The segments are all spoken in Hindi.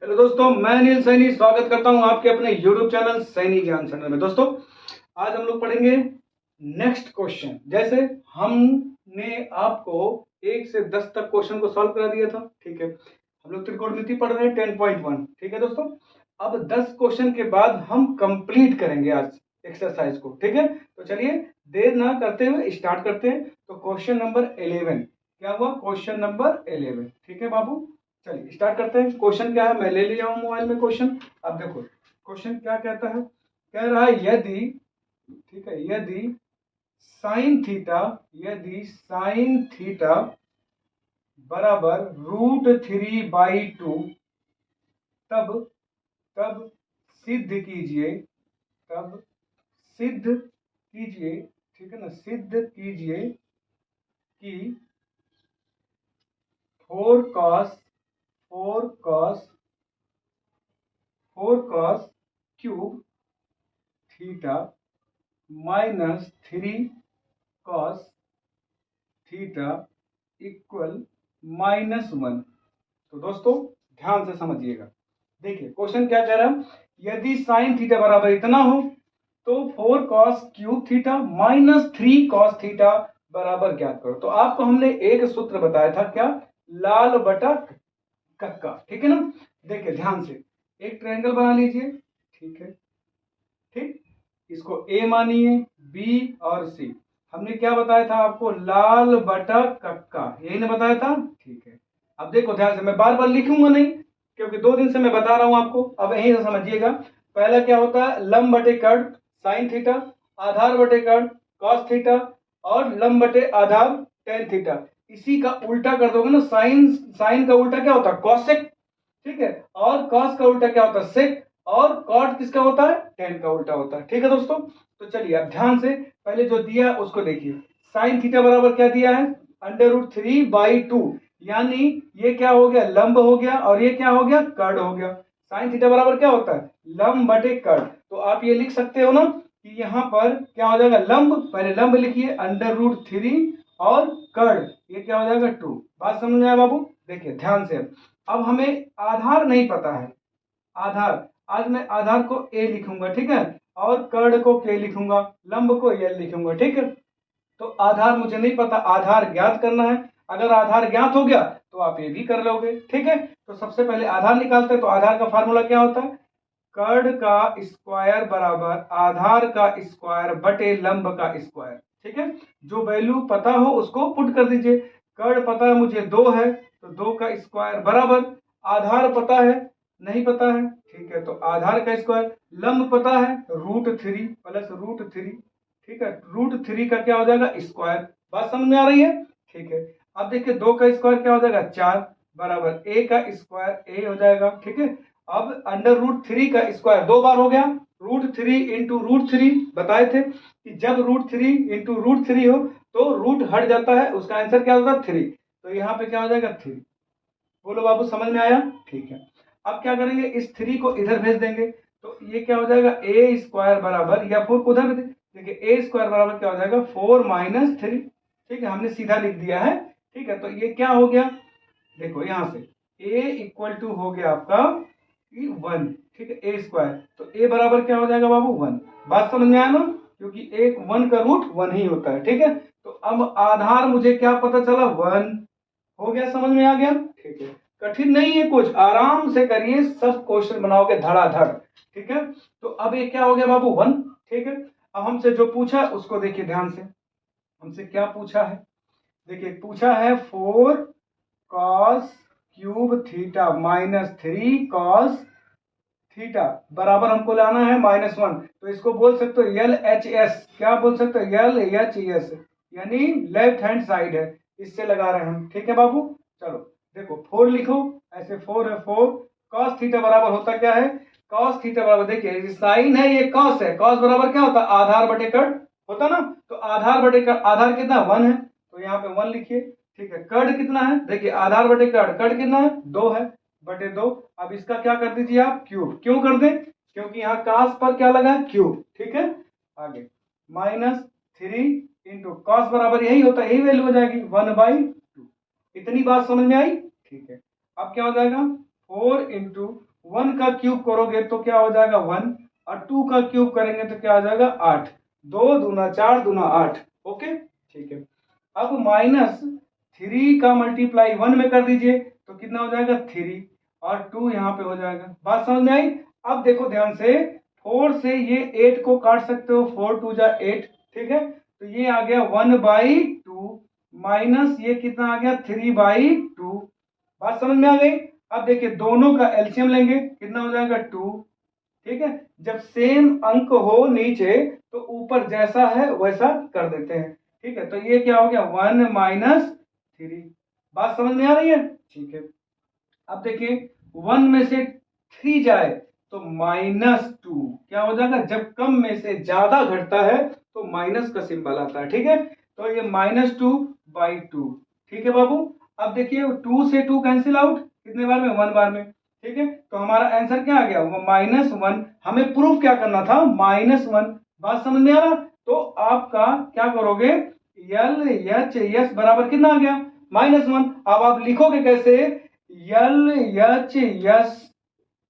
हेलो दोस्तों, मैं अनिल सैनी स्वागत करता हूं आपके अपने YouTube चैनल सैनी ज्ञान चैनल में। दोस्तों, आज हम लोग पढ़ेंगे नेक्स्ट क्वेश्चन। जैसे हमने आपको 1 से 10 तक क्वेश्चन को सॉल्व करा दिया था, ठीक है। हम लोग त्रिकोणमिति पढ़ रहे हैं 10.1, ठीक है दोस्तों। अब 10 क्वेश्चन के बाद हम कंप्लीट करेंगे आज एक्सरसाइज को, ठीक है। तो चलिए देर ना करते हुए स्टार्ट करते हैं। तो क्वेश्चन नंबर 11 क्या हुआ? क्वेश्चन नंबर 11, ठीक है बाबू। चलिए स्टार्ट करते हैं। क्वेश्चन क्या है, मैं ले लिया हूं मोबाइल में क्वेश्चन। अब देखो क्वेश्चन क्या कहता है। कह रहा है यदि, ठीक है, यदि साइन थीटा बराबर √3/2 तब तब सिद्ध कीजिए, तब सिद्ध कीजिए, ठीक है ना, सिद्ध कीजिए कि 4 cos cube theta -3 cos theta equal -1। तो दोस्तों ध्यान से समझिएगा। देखिए क्वेश्चन क्या कह रहा है। यदि साइन थीटा बराबर इतना हो तो 4 cos cube theta -3 cos theta बराबर ज्ञात करो। तो आपको हमने एक सूत्र बताया था, क्या? लाल बटा कक्का, ठीक है ना। देखिए ध्यान से, एक ट्रायंगल बना लीजिए, ठीक है, ठीक। इसको ए मानिए, बी और सी। हमने क्या बताया था आपको? लाल बटा कक्का, यही ना बताया था, ठीक है। अब देखो ध्यान से, मैं बार बार लिखूंगा नहीं क्योंकि 2 दिन से मैं बता रहा हूं आपको। अब यहीं से समझिएगा। पहला क्या होता है? लंब बटे कर्ण साइन थीटा, आधार बटे कर्ण कॉस थीटा और लंब बटे आधार टेन थीटा। इसी का उल्टा कर दोगे ना, साइन साइन का उल्टा क्या होता है? कॉसेक, ठीक है। और कॉस का उल्टा क्या होता है? सेक। और कॉट किसका होता है? टेन का उल्टा होता है, ठीक है दोस्तों। तो चलिए अब ध्यान से पहले जो दिया है उसको देखिए। साइन थीटा बराबर क्या दिया है? √3/2, यानी ये क्या हो गया? लंब हो गया, और ये क्या हो गया? कर्ण हो गया। साइन थीटा बराबर क्या होता है? लंब बटे कर्ण। तो आप ये लिख सकते हो ना कि यहाँ पर क्या हो जाएगा? लंब, पहले लंब लिखिए √3 और कर्ण ये क्या हो जाएगा? 2। बात समझ में आया बाबू? देखिए ध्यान से, अब हमें आधार नहीं पता है। आधार, आज मैं आधार को ए लिखूंगा, ठीक है, और कर्ण को के लिखूंगा, लंब को एल लिखूंगा, ठीक है। तो आधार मुझे नहीं पता, आधार ज्ञात करना है। अगर आधार ज्ञात हो गया तो आप ये भी कर लोगे, ठीक है। तो सबसे पहले आधार निकालते हैं। तो आधार का फार्मूला क्या होता है? कर्ण का स्क्वायर बराबर आधार का स्क्वायर बटे लंब का स्क्वायर, ठीक है। जो वैल्यू पता हो उसको पुट कर दीजिए। कर्ण पता है मुझे 2 है, तो 2 का स्क्वायर बराबर, आधार पता है, नहीं पता है, ठीक है, तो आधार का स्क्वायर, लंब पता है √3 प्लस √3, ठीक है। √3 का क्या हो जाएगा? स्क्वायर। बात समझ में आ रही है? ठीक है। अब देखिए 2 का स्क्वायर क्या हो जाएगा? 4 बराबर ए का स्क्वायर ए हो जाएगा, ठीक है। अब √3 का स्क्वायर 2 बार हो गया। √3 इंटू √3 बताए थे कि जब √3 इंटू √3 हो तो रूट हट जाता है, उसका आंसर क्या होगा? 3। तो यहाँ पे क्या हो जाएगा? 3। बोलो बाबू समझ में आया? ठीक है। अब क्या करेंगे? इस 3 को इधर भेज देंगे। तो ये क्या हो जाएगा? ए स्क्वायर बराबर, या 4 को उधर देखिए, ए स्क्वायर बराबर क्या हो जाएगा? 4 - 3, ठीक है। हमने सीधा लिख दिया है, ठीक है। तो ये क्या हो गया? देखो यहां से a इक्वल टू हो गया आपका 1, ठीक है, ए स्क्वायर। तो a बराबर क्या हो जाएगा बाबू? 1। बात समझ में आया ना? क्योंकि एक 1 का रूट 1 ही होता है, ठीक है। तो अब आधार मुझे क्या पता चला? 1 हो गया, समझ में आ गया, ठीक है। कठिन नहीं है कुछ, आराम से करिए, सब क्वेश्चन बनाओगे धड़ाधड़, ठीक है। तो अब ये क्या हो गया बाबू? 1, ठीक है। अब हमसे जो पूछा उसको देखिए ध्यान से। हमसे क्या पूछा है? देखिए पूछा है 4 cos cube theta -3 cos theta बराबर हमको लाना है -1। तो इसको बोल सकते हो LHS। क्या बोल सकते हो? LHS, यानी लेफ्ट हैंड साइड है, इससे लगा रहे हैं हम, ठीक है बाबू। चलो देखो 4 लिखो, ऐसे 4 है, 4 cos थीटा बराबर होता क्या है? cos थीटा बराबर, देखिए साइन है, ये cos है, cos बराबर क्या होता है? आधार बटे कर्ण होता ना। तो आधार बटे कर्ण, आधार कितना? 1 है, तो यहाँ पे 1 लिखिए, ठीक है। कर्ण कितना है? देखिए आधार बटे कर्ण, कर्ण कितना है? 2 है, बटे 2। अब इसका क्या कर दीजिए आप? क्यूब। क्यों कर दें? क्योंकि यहाँ कास पर क्या लगा है? क्यूब, ठीक है। आगे -3 इंटू कॉस बराबर यही होता है, यही वैल्यू हो जाएगी 1/2। इतनी बात समझ में आई? ठीक है। अब क्या हो जाएगा? 4 इंटू 1 का क्यूब करोगे तो क्या हो जाएगा 1, और 2 का क्यूब करेंगे तो क्या हो जाएगा 8, 2 दूना 4 दूना 8। ओके ठीक है। अब -3 का मल्टीप्लाई 1 में कर दीजिए तो कितना हो जाएगा 3, और 2 यहाँ पे हो जाएगा। बात समझ में आई? अब देखो ध्यान से, 4 से ये 8 को काट सकते हो, 4 2 जा 8, ठीक है। तो ये आ गया 1/2 माइनस ये कितना आ गया 3/2। बात समझ में आ गई? अब देखिए दोनों का एलसीएम लेंगे, कितना हो जाएगा 2, ठीक है। जब सेम अंक हो नीचे तो ऊपर जैसा है वैसा कर देते हैं, ठीक है। तो ये क्या हो गया 1 - 3। बात समझ में आ रही है? ठीक है। अब देखिए 1 में से 3 जाए तो -2 क्या हो जाएगा, जब कम में से ज्यादा घटता है तो माइनस का सिंबल आता है, ठीक है। तो ये -2/2, ठीक है बाबू। अब देखिए 2 से 2 कैंसिल आउट, कितने बार में 1 बार में, ठीक है। तो हमारा आंसर क्या आ गया -1। हमें प्रूफ क्या करना था -1। बात समझ में आ रहा? तो आपका क्या करोगे, LHS बराबर कितना आ गया -1। अब आप लिखोगे कैसे, LHS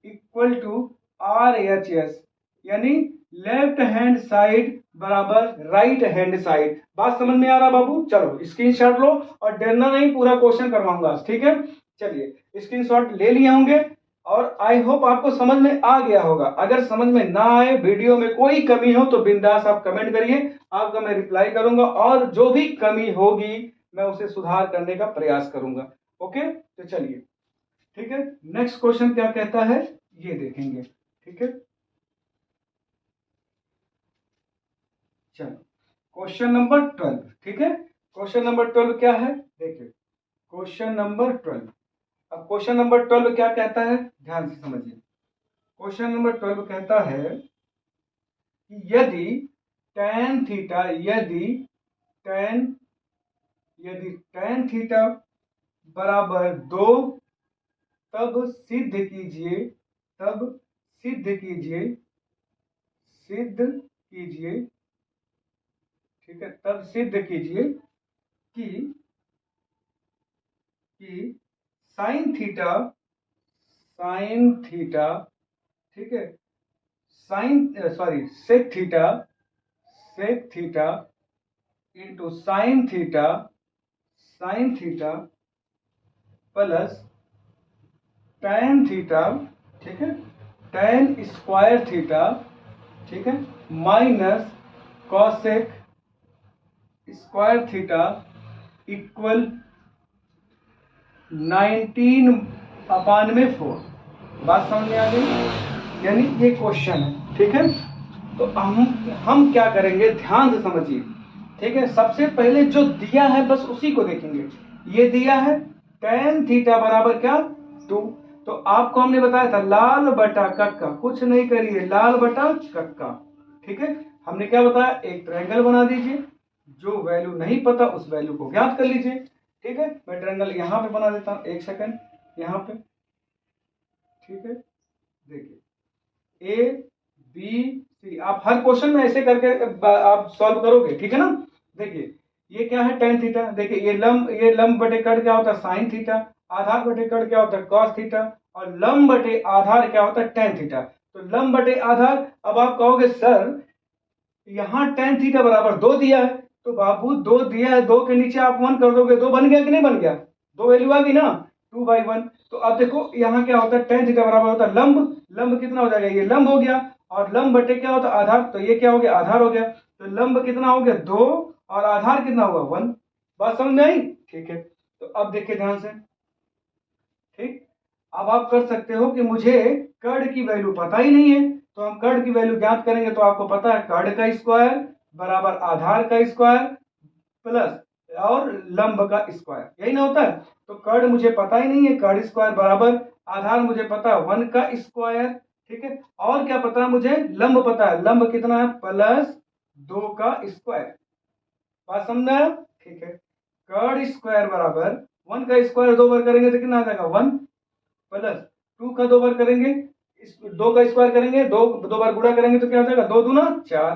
इक्वल टू RHS, यानी लेफ्ट हैंड साइड बराबर राइट हैंड साइड। बात समझ में आ रहा बाबू? चलो स्क्रीनशॉट लो, और डरना नहीं, पूरा क्वेश्चन करवाऊंगा, ठीक है। चलिए स्क्रीनशॉट ले लिए होंगे, और आई होप आपको समझ में आ गया होगा। अगर समझ में ना आए, वीडियो में कोई कमी हो तो बिंदास आप कमेंट करिए, आपका मैं रिप्लाई करूंगा, और जो भी कमी होगी मैं उसे सुधार करने का प्रयास करूंगा। ओके तो चलिए, ठीक है। नेक्स्ट क्वेश्चन क्या कहता है ये देखेंगे, ठीक है। चलो क्वेश्चन नंबर 12, ठीक है। क्वेश्चन नंबर 12 क्या है, देखिए क्वेश्चन नंबर 12। अब क्वेश्चन नंबर 12 क्या कहता है, ध्यान से समझिए। क्वेश्चन नंबर 12 कहता है कि यदि tan थीटा, tan यदि tan थीटा बराबर 2, तब सिद्ध कीजिए, तब सिद्ध कीजिए, सिद्ध कीजिए, ठीक है। तब सिद्ध कीजिए कि साइन थीटा, साइन थीटा, ठीक है, sec theta, sec theta into sine theta, sine theta plus tan theta, ठीक है, tan स्क्वायर थीटा, ठीक है, minus cosec square theta equal 19/4। बात समझ में आ गई? यानी ये क्वेश्चन है, ठीक है। तो हम क्या करेंगे, ध्यान से समझिए, ठीक है। सबसे पहले जो दिया है बस उसी को देखेंगे। ये दिया है tan थीटा बराबर क्या 2, तो आपको हमने बताया था लाल बटा कक्का, कुछ नहीं करिए, लाल बटा कक्का, ठीक है। हमने क्या बताया, एक ट्रायंगल बना दीजिए, जो वैल्यू नहीं पता उस वैल्यू को ज्ञात कर लीजिए, ठीक है। मैं ट्रायंगल यहां पे बना देता हूं, एक सेकंड, यहां पे, ठीक है। देखिए ए बी सी, आप हर क्वेश्चन में ऐसे करके आप सॉल्व करोगे, ठीक है ना। देखिए ये क्या है tan थीटा, देखिए ये लंब बटे कट क्या होता है साइन थीटा, आधार बटे कट क्या होता है cos थीटा, और लंब बटे आधार क्या होता है tan थीटा। तो लंब बटे आधार, अब आप कहोगे सर यहाँ tan थीटा बराबर 2 दिया है, तो बाबू 2 दिया है, 2 के नीचे आप 1 कर दोगे, 2 बन गया कि नहीं बन गया, 2 वैल्यू आ गई ना, 2/1। तो अब देखो यहाँ क्या होता है, tan थीटा बराबर होता है लंब, लंब कितना हो जाएगा, ये लंब हो गया, और लंब बटे क्या होता है आधार, तो ये क्या हो गया आधार हो गया। तो लंब कितना हो गया 2, और आधार कितना हुआ 1। बात समझ में आई? ठीक है। तो अब देखिए ध्यान से, ठीक। अब आप कर सकते हो कि मुझे कर्ड की वैल्यू पता ही नहीं है, तो हम कर्ड की वैल्यू ज्ञात करेंगे। तो आपको पता है कर्ड का स्क्वायर बराबर आधार का स्क्वायर प्लस और लंब का स्क्वायर, यही ना होता है। तो कर्ड मुझे पता ही नहीं है, कर्ड स्क्वायर बराबर आधार मुझे पता है 1 का स्क्वायर, ठीक है। और क्या पता है मुझे, लंब पता है, लंब कितना है +2 का स्क्वायर। बात समझ आया? ठीक है। कर्ड स्क्वायर बराबर 1 का स्क्वायर 2 बार करेंगे तो कितना आ जाएगा 1, प्लस 2 का 2 बार करेंगे, 2 का स्क्वायर करेंगे, 2 बार गुणा करेंगे तो क्या हो जाएगा 2 दूना 4,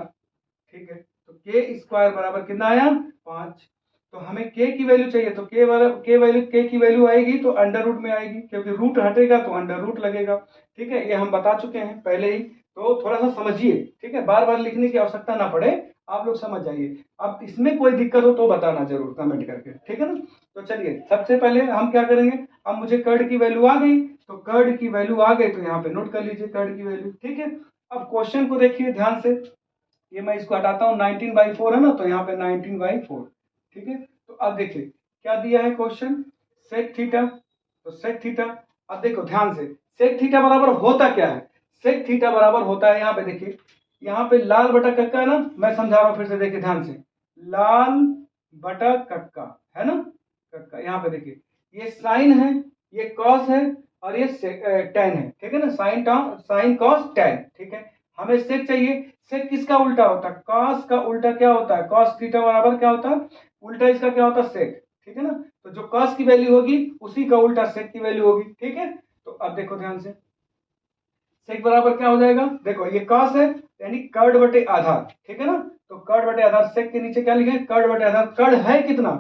ठीक है। तो के स्क्वायर बराबर कितना आया 5। तो हमें के की वैल्यू चाहिए, तो के की वैल्यू आएगी तो अंडर रूट में आएगी, क्योंकि रूट हटेगा तो अंडर रूट लगेगा। ठीक है, ये हम बता चुके हैं पहले ही, तो थोड़ा सा समझिए। ठीक है, बार बार लिखने की आवश्यकता ना पड़े, आप लोग समझ जाइए। अब इसमें कोई दिक्कत हो तो बताना जरूर कमेंट करके, ठीक है ना। तो चलिए सबसे पहले हम क्या करेंगे, अब मुझे कर्ड की वैल्यू आ गई, तो कर्ड की वैल्यू आ गई तो यहाँ पे नोट कर लीजिए कर्ड की वैल्यू। ठीक है, अब क्वेश्चन को देखिए ध्यान से, ये मैं इसको हटाता हूँ, 19/4 है ना, तो यहाँ पे 19/4। ठीक है, तो अब देखिए क्या दिया है क्वेश्चन, सेक थीटा, तो सेक थीटा। अब देखो ध्यान से, सेक थीटा बराबर होता क्या है, सेक थीटा बराबर होता है, यहाँ पे देखिए, यहाँ पे लाल बटा कक्का है ना, मैं समझा रहा हूँ फिर से, देखिए ध्यान से, लाल बटा कक्का है ना, कक्का, यहाँ पे देखिए ये साइन है, ये कॉस है, और ये टेन है। ठीक है ना, साइन कॉस टेन। ठीक है, हमें सेक चाहिए, सेक किसका उल्टा होता है, कॉस का उल्टा क्या होता है, कॉस थीटा बराबर क्या होता है, उल्टा इसका क्या होता है, सेक। ठीक है ना, तो जो कॉस की वैल्यू होगी उसी का उल्टा सेक की वैल्यू होगी। ठीक है, तो अब देखो ध्यान से, सेक बराबर क्या हो जाएगा, देखो ये कॉस है यानी कर्ड बटे आधार। ठीक है ना, तो कर्ड बटे आधार, सेक के नीचे क्या लिखेंगे, कर्ड बटे आधार, कर्ड है कितना,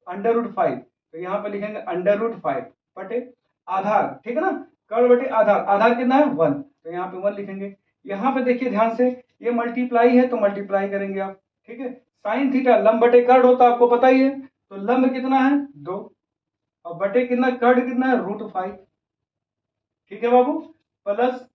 √5, तो यहाँ पे लिखेंगे √5 बटे आधार। ठीक है ना, कर्ड बटे आधार, आधार कितना है 1, तो यहाँ पे 1 लिखेंगे। यहाँ पे देखिए ध्यान से, ये मल्टीप्लाई है तो मल्टीप्लाई करेंगे आप। ठीक है, साइन थीटा लंब बटे कर्ड होता है, आपको पता ही है, तो लंब कितना है 2, और बटे कितना, कर्ड कितना है √5। ठीक है बाबू, प्लस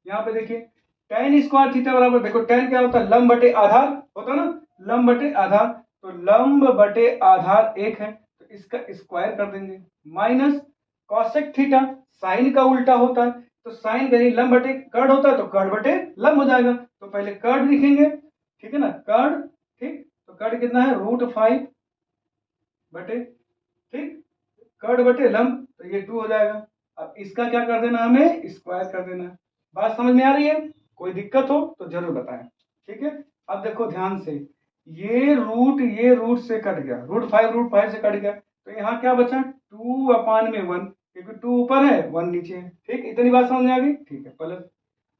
यहाँ पे देखिए tan स्क्वायर थीटा बराबर, देखो tan क्या होता है, लंब बटे आधार होता है ना, लंब बटे आधार, तो लंब बटे आधार 1 है, तो इसका स्क्वायर कर देंगे, माइनस कॉसेक थीटा, साइन का उल्टा होता है, तो साइन यानी लंब बटे कर्ड होता है, तो कर्ड बटे लंब हो जाएगा, तो पहले कर्ड लिखेंगे। ठीक है ना, कर्ड, ठीक, तो कर्ड कितना है √5 बटे, ठीक, कर्ड बटे लंब, तो ये 2 हो जाएगा। अब इसका क्या कर देना, हमें स्क्वायर कर देना है। बात समझ में आ रही है, कोई दिक्कत हो तो जरूर बताएं। ठीक है, अब देखो ध्यान से, ये रूट से कट गया, √5 से कट गया, तो यहाँ क्या बचा 2/1, क्योंकि 2 ऊपर है 1 नीचे है। ठीक, इतनी बात समझ में आ गई। ठीक है, प्लस,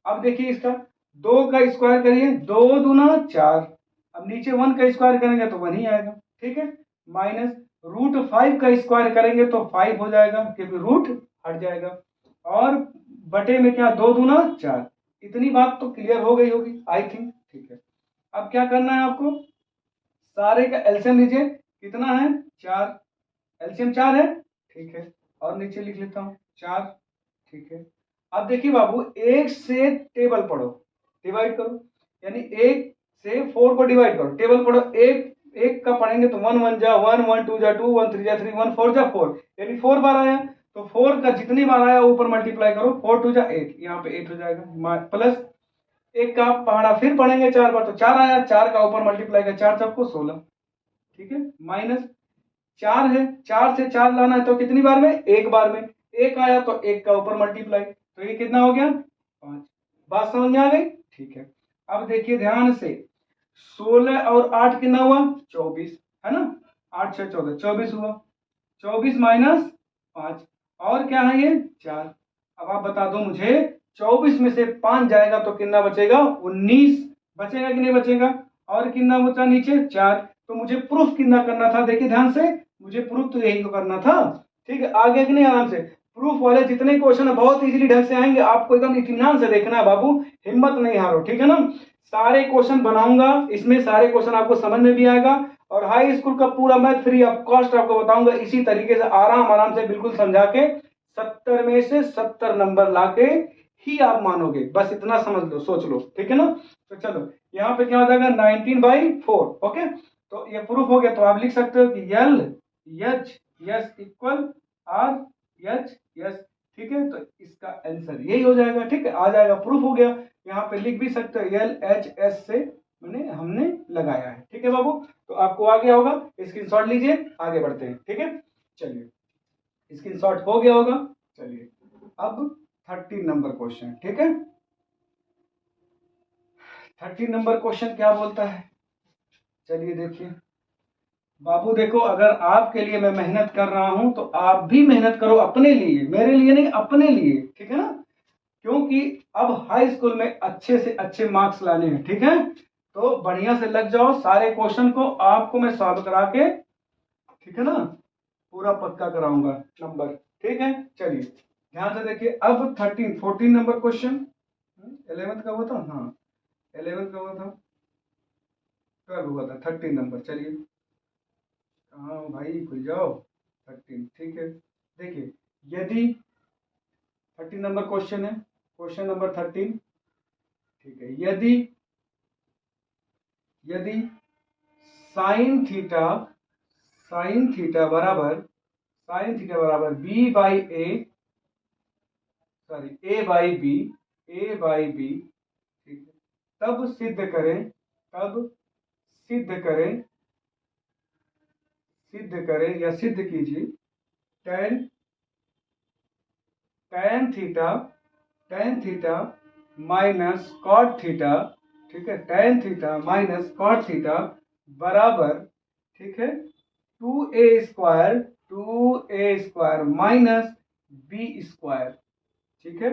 अब देखिए इसका 2 का स्क्वायर करिए, 2 दूना 4, अब नीचे 1 का स्क्वायर करेंगे तो 1 ही आएगा। ठीक है, माइनस √5 का स्क्वायर करेंगे तो 5 हो जाएगा, क्योंकि रूट हट जाएगा, और बटे में क्या 2 दूना 4, इतनी बात तो क्लियर हो गई होगी आई थिंक। ठीक है, अब क्या करना है आपको, सारे का एलसीएम लीजिए, कितना है 4, एलसीएम 4 है। ठीक है, और नीचे लिख लेता हूँ 4। ठीक है, अब देखिए बाबू, एक से टेबल पढ़ो, डिवाइड करो, यानी एक से 4 को डिवाइड करो, टेबल पढ़ो, एक एक का पढ़ेंगे तो 1 1 जा 1, 1 2 जा 2, 1 3 जा 3, 1 4 जा 4, यानी 4 बार आया, तो 4 का जितनी बार आया ऊपर मल्टीप्लाई करो, 4 2 जा 8, यहाँ पे 8 हो जाएगा, प्लस एक का पढ़ा फिर पढ़ेंगे 4 बार, तो 4 आया, 4 का ऊपर मल्टीप्लाई कर 4 सबको 16। ठीक है, माइनस 4 है, 4 से 4 लाना है तो कितनी बार में, एक बार में, एक आया तो एक का ऊपर मल्टीप्लाई, तो ये कितना हो गया 5। बात समझ में आ गई। ठीक है, अब देखिए ध्यान से, 16 और 8 कितना हुआ 24, है ना, 8 6 14, 24 हुआ, 24 माइनस 5, और क्या है ये 4। अब आप बता दो मुझे, 24 में से 5 जाएगा तो कितना बचेगा 19, बचेगा कि नहीं बचेगा, और कितना बचा नीचे 4, तो मुझे प्रूफ कितना करना था, देखिए ध्यान से, मुझे प्रूफ तो यही तो करना था। ठीक है, आगे कि नहीं, आराम से, प्रूफ वाले जितने क्वेश्चन है बहुत इजीली ढंग से आएंगे, आपको एकदम इत्मीनान से देखना है बाबू, हिम्मत नहीं हारो। ठीक है ना, सारे क्वेश्चन बनाऊंगा, इसमें सारे क्वेश्चन आपको समझ में भी आएगा, और हाई स्कूल का पूरा मैथ फ्री ऑफ कॉस्ट आपको बताऊंगा, इसी तरीके से आराम आराम से बिल्कुल समझा के 70 में से 70 नंबर लाके ही आप मानोगे, बस इतना समझ लो, सोच लो। ठीक है ना, तो चलो यहाँ पे क्या हो जाएगा 19/4। ओके, तो ये प्रूफ हो गया, तो आप लिख सकते हो कि L H S equal R H S। ठीक है, तो इसका आंसर यही हो जाएगा। ठीक है, आ जाएगा, प्रूफ हो गया, यहाँ पे लिख भी सकते हो L H S से मैंने हमने लगाया है। ठीक है बाबू, तो आपको आ गया होगा, स्क्रीनशॉट लीजिए, आगे बढ़ते हैं। ठीक है, चलिए स्क्रीनशॉट हो गया होगा। चलिए अब 13 नंबर क्वेश्चन। ठीक है, 13 नंबर क्वेश्चन क्या बोलता है, चलिए देखिए बाबू, देखो अगर आपके लिए मैं मेहनत कर रहा हूं तो आप भी मेहनत करो अपने लिए, मेरे लिए नहीं, अपने लिए। ठीक है ना, क्योंकि अब हाई स्कूल में अच्छे से अच्छे मार्क्स लाने हैं। ठीक है, तो बढ़िया से लग जाओ, सारे क्वेश्चन को आपको मैं सॉल्व करा के ठीक है ना, पूरा पक्का कराऊंगा नंबर, ठीक है। चलिए ध्यान से देखिए, अब 14 नंबर क्वेश्चन, 11th का हुआ था, हाँ 11th का हुआ था, 12 हुआ था, 13 नंबर। चलिए कहाँ हो भाई, खुल जाओ। 13, ठीक है। देखिए यदि 13 नंबर क्वेश्चन है, क्वेश्चन नंबर 13, ठीक है। यदि यदि साइन थीटा, साइन थीटा बराबर B by A, sorry A by B, A by B, ठीक है, तब सिद्ध करें, तब सिद्ध करें, सिद्ध करें या सिद्ध कीजिए tan tan theta, tan theta minus cot theta, ठीक है, tan theta minus cot theta बराबर, ठीक है, 2a² माइनस b², ठीक है,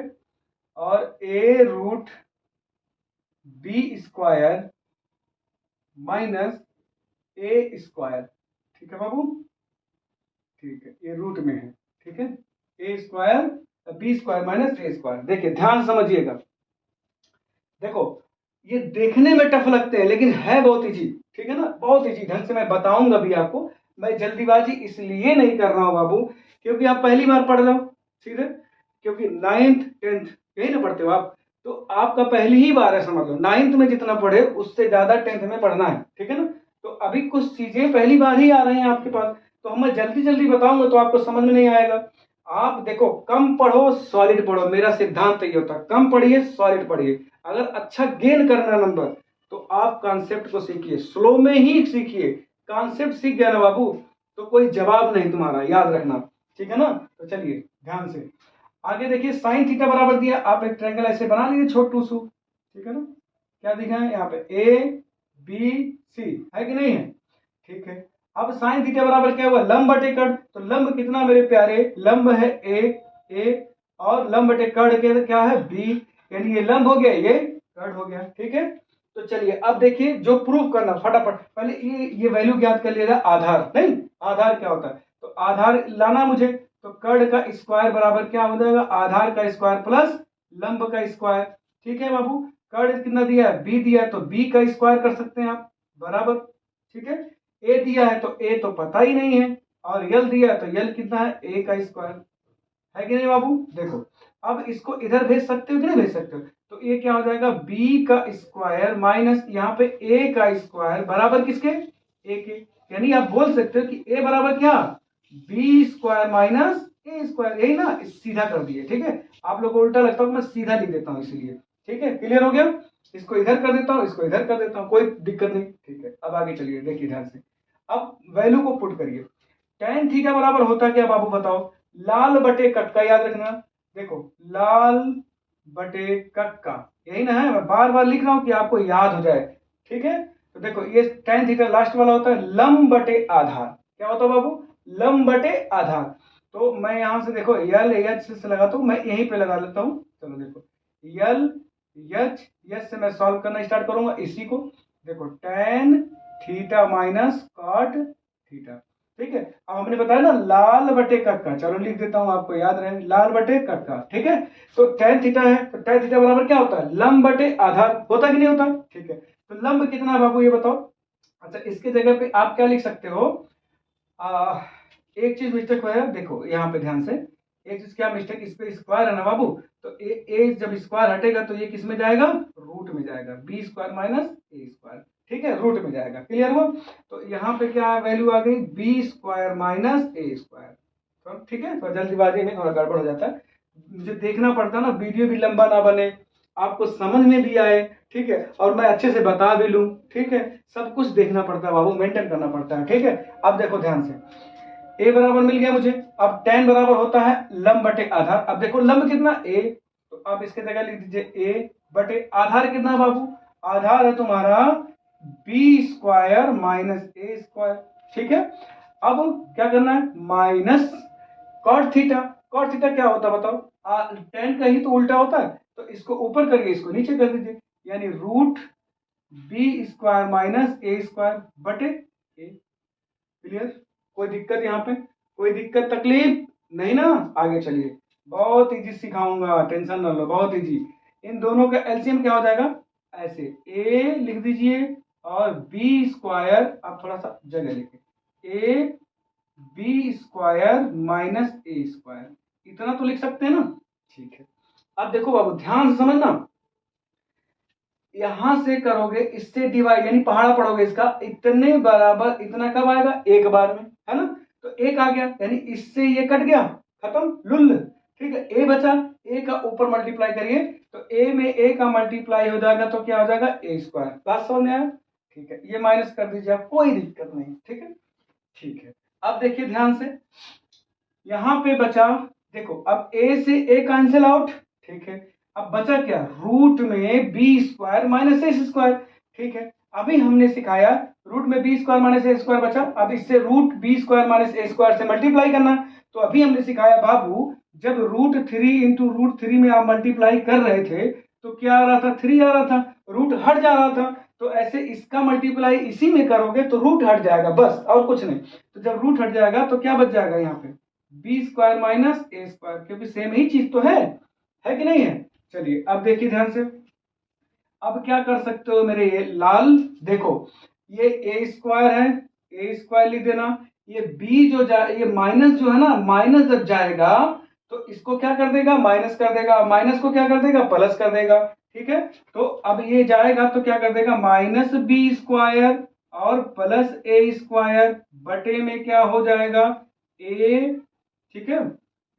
और a root b² minus a², ठीक है बाबू, ठीक है, ये रूट में है, ठीक है, a² b² माइनस a²। देखिए ध्यान समझिएगा, देखो ये देखने में टफ लगते हैं लेकिन है बहुत इजी, ठीक है ना, बहुत इजी, ढंग से मैं बताऊंगा भी आपको। मैं जल्दीबाजी इसलिए नहीं कर रहा हूं बाबू क्योंकि आप पहली बार पढ़ रहे हो, सीधे, क्योंकि 9th 10th यही ना पढ़ते हो आप, तो आपका पहली ही बार है, समझ लो 9th में जितना पढ़े उससे ज्यादा 10th में पढ़ना है, ठीक है ना। तो अभी कुछ चीजें पहली बार ही आ रही हैं आपके पास, तो हम मैं जल्दी जल्दी बताऊंगा तो आपको समझ में नहीं आएगा। आप देखो कम पढ़ो सॉलिड पढ़ो, मेरा सिद्धांत ये होता है, कम पढ़िए सॉलिड पढ़िए। अगर अच्छा गेन करना नंबर तो आप कॉन्सेप्ट को सीखिए, स्लो में ही सीखिए, कॉन्सेप्ट सीख गया ना बाबू तो कोई जवाब नहीं तुम्हारा, याद रखना, ठीक है ना। तो चलिए ध्यान से आगे देखिए, साइन थीटा बराबर दिया, आप एक ट्रायंगल ऐसे बना लीजिए छोटू सू, ठीक है ना, क्या दिखा है यहाँ पे ए बी सी, है कि नहीं है, ठीक है। अब साइन थीटा बराबर क्या हुआ, लंब बटे कड़, तो लंब कितना मेरे प्यारे, लंब है ए और लंब बटे कड़ के क्या है बी, यानी ये लंब हो गया ये कड़ हो गया, ठीक है। तो चलिए अब देखिए जो प्रूफ करना फटाफट, पहले ये वैल्यू ज्ञात कर लिएगा, आधार नहीं, आधार क्या होता है, तो आधार लाना मुझे, तो कड़ का स्क्वायर बराबर क्या हो जाएगा, आधार का स्क्वायर प्लस लंब का स्क्वायर, ठीक है बाबू। कड़ कितना दिया है, बी दिया है, तो बी का स्क्वायर कर सकते हैं आप, बराबर, ठीक है। ए दिया है तो ए तो पता ही नहीं है, और यल दिया है तो यल कितना है, ए का स्क्वायर, है कि नहीं बाबू। देखो अब इसको इधर भेज सकते हो कि नहीं भेज सकते हो, तो ये क्या हो जाएगा, बी का स्क्वायर माइनस यहाँ पे ए का स्क्वायर बराबर किसके, ए के, यानी आप बोल सकते हो कि ए बराबर क्या, b² माइनस a², यही ना, सीधा कर दिए, ठीक है। आप लोग को उल्टा लगता है, मैं सीधा लिख देता हूँ इसलिए, ठीक है, क्लियर हो गया। इसको इधर कर देता हूँ, इसको इधर कर देता हूँ, कोई दिक्कत नहीं, ठीक है। अब आगे चलिए, देखिए ध्यान से, अब वैल्यू को पुट करिए, tan थीटा बराबर होता क्या बाबू बताओ, लाल बटे कक्का, याद रखना, देखो लाल बटे कक्का, यही ना है, मैं बार बार लिख रहा हूं कि आपको याद हो जाए, ठीक है। तो देखो ये tan थीटा लास्ट वाला होता है लंब बटे आधार, क्या होता है बाबू, लंब बटे आधार। तो मैं यहां से देखो यल एच से लगाता हूं, मैं यहीं पे लगा लेता हूं, चलो देखो यल एच एच से मैं सॉल्व करना स्टार्ट करूंगा इसी को, देखो tan theta minus cot theta, ठीक है। अब हमने बताया ना लाल बटे कक्का, चलो लिख देता हूं आपको याद रहे, लाल बटे कक्का, ठीक है। तो tan थीटा है, तो tan थीटा बराबर क्या होता है, लंब बटे आधार, होता कि नहीं होता, ठीक है। तो लंब कितना है बाबू ये बताओ, अच्छा इसके जगह पे आप क्या लिख सकते हो, आ, एक चीज मिस्टेक हुआ है, देखो यहाँ पे ध्यान से, एक चीज क्या मिस्टेक, इस पे स्क्वायर है ना बाबू, तो ए जब स्क्वायर हटेगा तो ये किस में जाएगा, रूट में जाएगा, b² माइनस a², ठीक है, रूट में जाएगा, क्लियर हुआ। तो यहाँ पे क्या वैल्यू आ गई, b² माइनस a², तो ठीक है, तो जल्दीबाजी में थोड़ा गड़बड़ हो जाता है, मुझे देखना पड़ता है ना, वीडियो भी लंबा ना बने, आपको समझ में भी आए, ठीक है, और मैं अच्छे से बता भी लूं, ठीक है, सब कुछ देखना पड़ता है बाबू, मेंटेन करना पड़ता है, ठीक है। अब देखो ध्यान से, a बराबर मिल गया मुझे, अब tan बराबर होता है लंब बटे आधार, अब देखो लंब कितना a, तो आप इसके जगह लिख दीजिए a बटे आधार कितना बाबू, आधार है तुम्हारा b² माइनस a², ठीक है। अब क्या करना है, minus cot theta, cot theta क्या होता है बताओ, tan का ही तो उल्टा होता है, तो इसको ऊपर करके इसको नीचे कर दीजिए, यानी रूट b² माइनस a² बटे a, क्लियर। कोई दिक्कत यहाँ पे, कोई दिक्कत तकलीफ नहीं ना? आगे चलिए, बहुत इजी सिखाऊंगा, टेंशन ना लो, बहुत इजी। इन दोनों का एलसीएम क्या हो जाएगा? ऐसे ए लिख दीजिए और बी स्क्वायर, आप थोड़ा सा जगह लिखे, A B square minus A square, इतना तो लिख सकते हैं ना? ठीक है, अब देखो बाबू ध्यान से समझना, यहां से करोगे इससे डिवाइड यानी पहाड़ा पढ़ोगे इसका, इतने बराबर इतना कब आएगा? एक बार में, है ना? तो एक आ गया यानी इससे ये कट गया, खत्म लुल। ठीक है, ए बचा, ए का ऊपर मल्टीप्लाई करिए तो ए में ए का मल्टीप्लाई हो जाएगा तो क्या हो जाएगा? ए स्क्वायर। बात समझ में आया? ठीक है, ये माइनस कर दीजिए आप, कोई दिक्कत नहीं। ठीक है, ठीक है, अब देखिए ध्यान से, यहां पे बचा, देखो अब ए से ए कैंसिल आउट। ठीक है, अब बचा क्या? रूट में B square minus A square. ठीक है, अभी हमने सिखाया रूट में B square minus A square बचा, अब इससे root B square minus A square से मल्टीप्लाई करना। तो अभी हमने सिखाया बाबू, जब रूट 3 इंटू रूट 3 में आप मल्टीप्लाई कर रहे थे तो क्या आ रहा था? 3 आ रहा था, रूट हट जा रहा था। तो ऐसे इसका मल्टीप्लाई इसी में करोगे तो रूट हट जाएगा, बस और कुछ नहीं। तो जब रूट हट जाएगा तो क्या बच जाएगा यहाँ पे? B square minus A square, क्योंकि सेम ही चीज तो है कि नहीं है? चलिए अब देखिए ध्यान से, अब क्या कर सकते हो मेरे ये लाल, देखो ये ए स्क्वायर है, ए स्क्वायर लिख देना, ये बी जो ये माइनस जो है ना, माइनस जब जाएगा तो इसको क्या कर देगा? माइनस कर देगा, माइनस को क्या कर देगा? प्लस कर देगा। ठीक है, तो अब ये जाएगा तो क्या कर देगा? माइनस बी स्क्वायर और प्लस ए स्क्वायर बटे में क्या हो जाएगा? ए। ठीक है,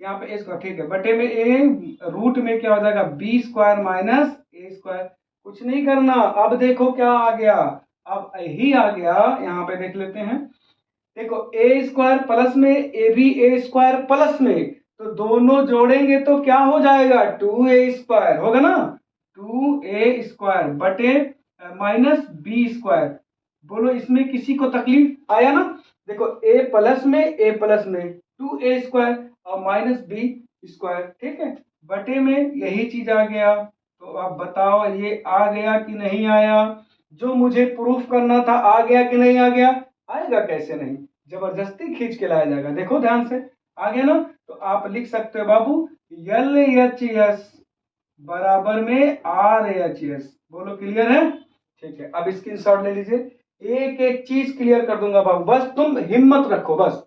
यहाँ पे ए स्क्वायर, ठीक है, बटे में ए, रूट में क्या हो जाएगा? B square minus A square. कुछ नहीं करना, अब देखो क्या आ गया, अब ही आ गया, यहाँ पे देख लेते हैं। देखो ए स्क्वायर प्लस में A B A square plus में, तो दोनों जोड़ेंगे तो क्या हो जाएगा? 2a स्क्वायर होगा ना, 2a स्क्वायर बटे माइनस बी स्क्वायर। बोलो इसमें किसी को तकलीफ आया ना? देखो ए प्लस में 2a स्क्वायर और माइनस बी स्क्वायर। ठीक है, बटे में यही चीज आ गया। तो आप बताओ ये आ गया कि नहीं आया? जो मुझे प्रूफ करना था आ गया कि नहीं आ गया? आएगा कैसे नहीं, जबरदस्ती खींच के लाया जाएगा। देखो ध्यान से, आ गया ना? तो आप लिख सकते हो बाबू एल एच एस बराबर में आर एच एस। बोलो क्लियर है? ठीक है, अब स्क्रीनशॉट ले लीजिए, एक एक चीज क्लियर कर दूंगा बाबू, बस तुम हिम्मत रखो, बस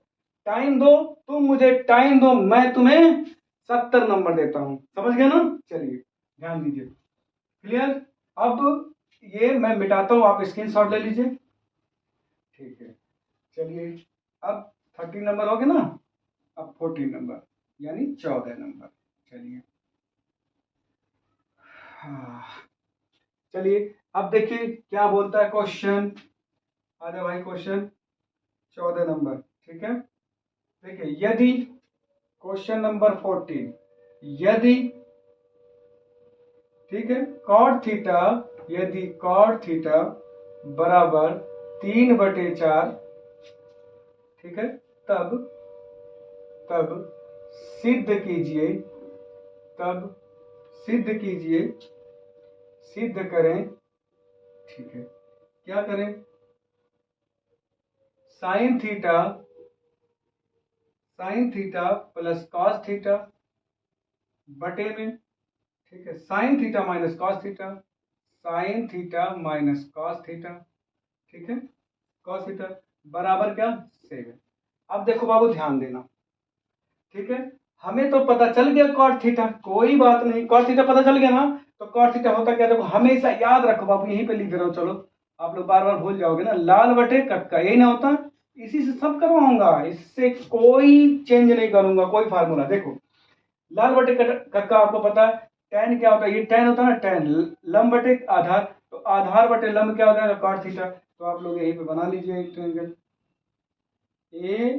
टाइम दो, तुम मुझे टाइम दो, मैं तुम्हें 70 नंबर देता हूं। समझ गया ना? चलिए ध्यान दीजिए, क्लियर? अब ये मैं मिटाता हूं, आप स्क्रीनशॉट ले लीजिए। ठीक है, चलिए अब 30 नंबर हो गए ना, अब 14 नंबर यानी 14 नंबर। चलिए हाँ, चलिए अब देखिए क्या बोलता है क्वेश्चन। आ जाओ भाई, क्वेश्चन 14 नंबर। ठीक है, देखिए यदि, क्वेश्चन नंबर 14, यदि, ठीक है, कॉट थीटा, यदि कॉट थीटा बराबर 3/4, ठीक है, तब तब सिद्ध कीजिए, तब सिद्ध कीजिए, सिद्ध करें। ठीक है, क्या करें? Sign theta, sine theta plus cos theta बटे में, ठीक है, sine theta minus cos theta, sine theta minus cos theta, ठीक है, कॉस थीटा बराबर क्या? 7। अब देखो बाबू ध्यान देना, ठीक है, हमें तो पता चल गया कॉट थीटा, कोई बात नहीं, कॉट थीटा पता चल गया ना? तो कॉट थीटा होता क्या? देखो हमेशा याद रखो बाबू, यहीं पे लिख दे रहा हूँ, चलो आप लोग बार बार भूल जाओगे ना, लाल बटे कक्का, यही ना होता? इसी से सब करवाऊंगा, इससे कोई चेंज नहीं करूंगा, कोई फार्मूला। देखो लाल बटे कक्का आपको पता है, टेन क्या होता है? ये टेन होता है ना, टेन लंब बटे आधार, तो आधार बटे लंब क्या हो जाएगा? Cot theta. तो आप लोग यहीं पे बना लीजिए एक ट्रायंगल ए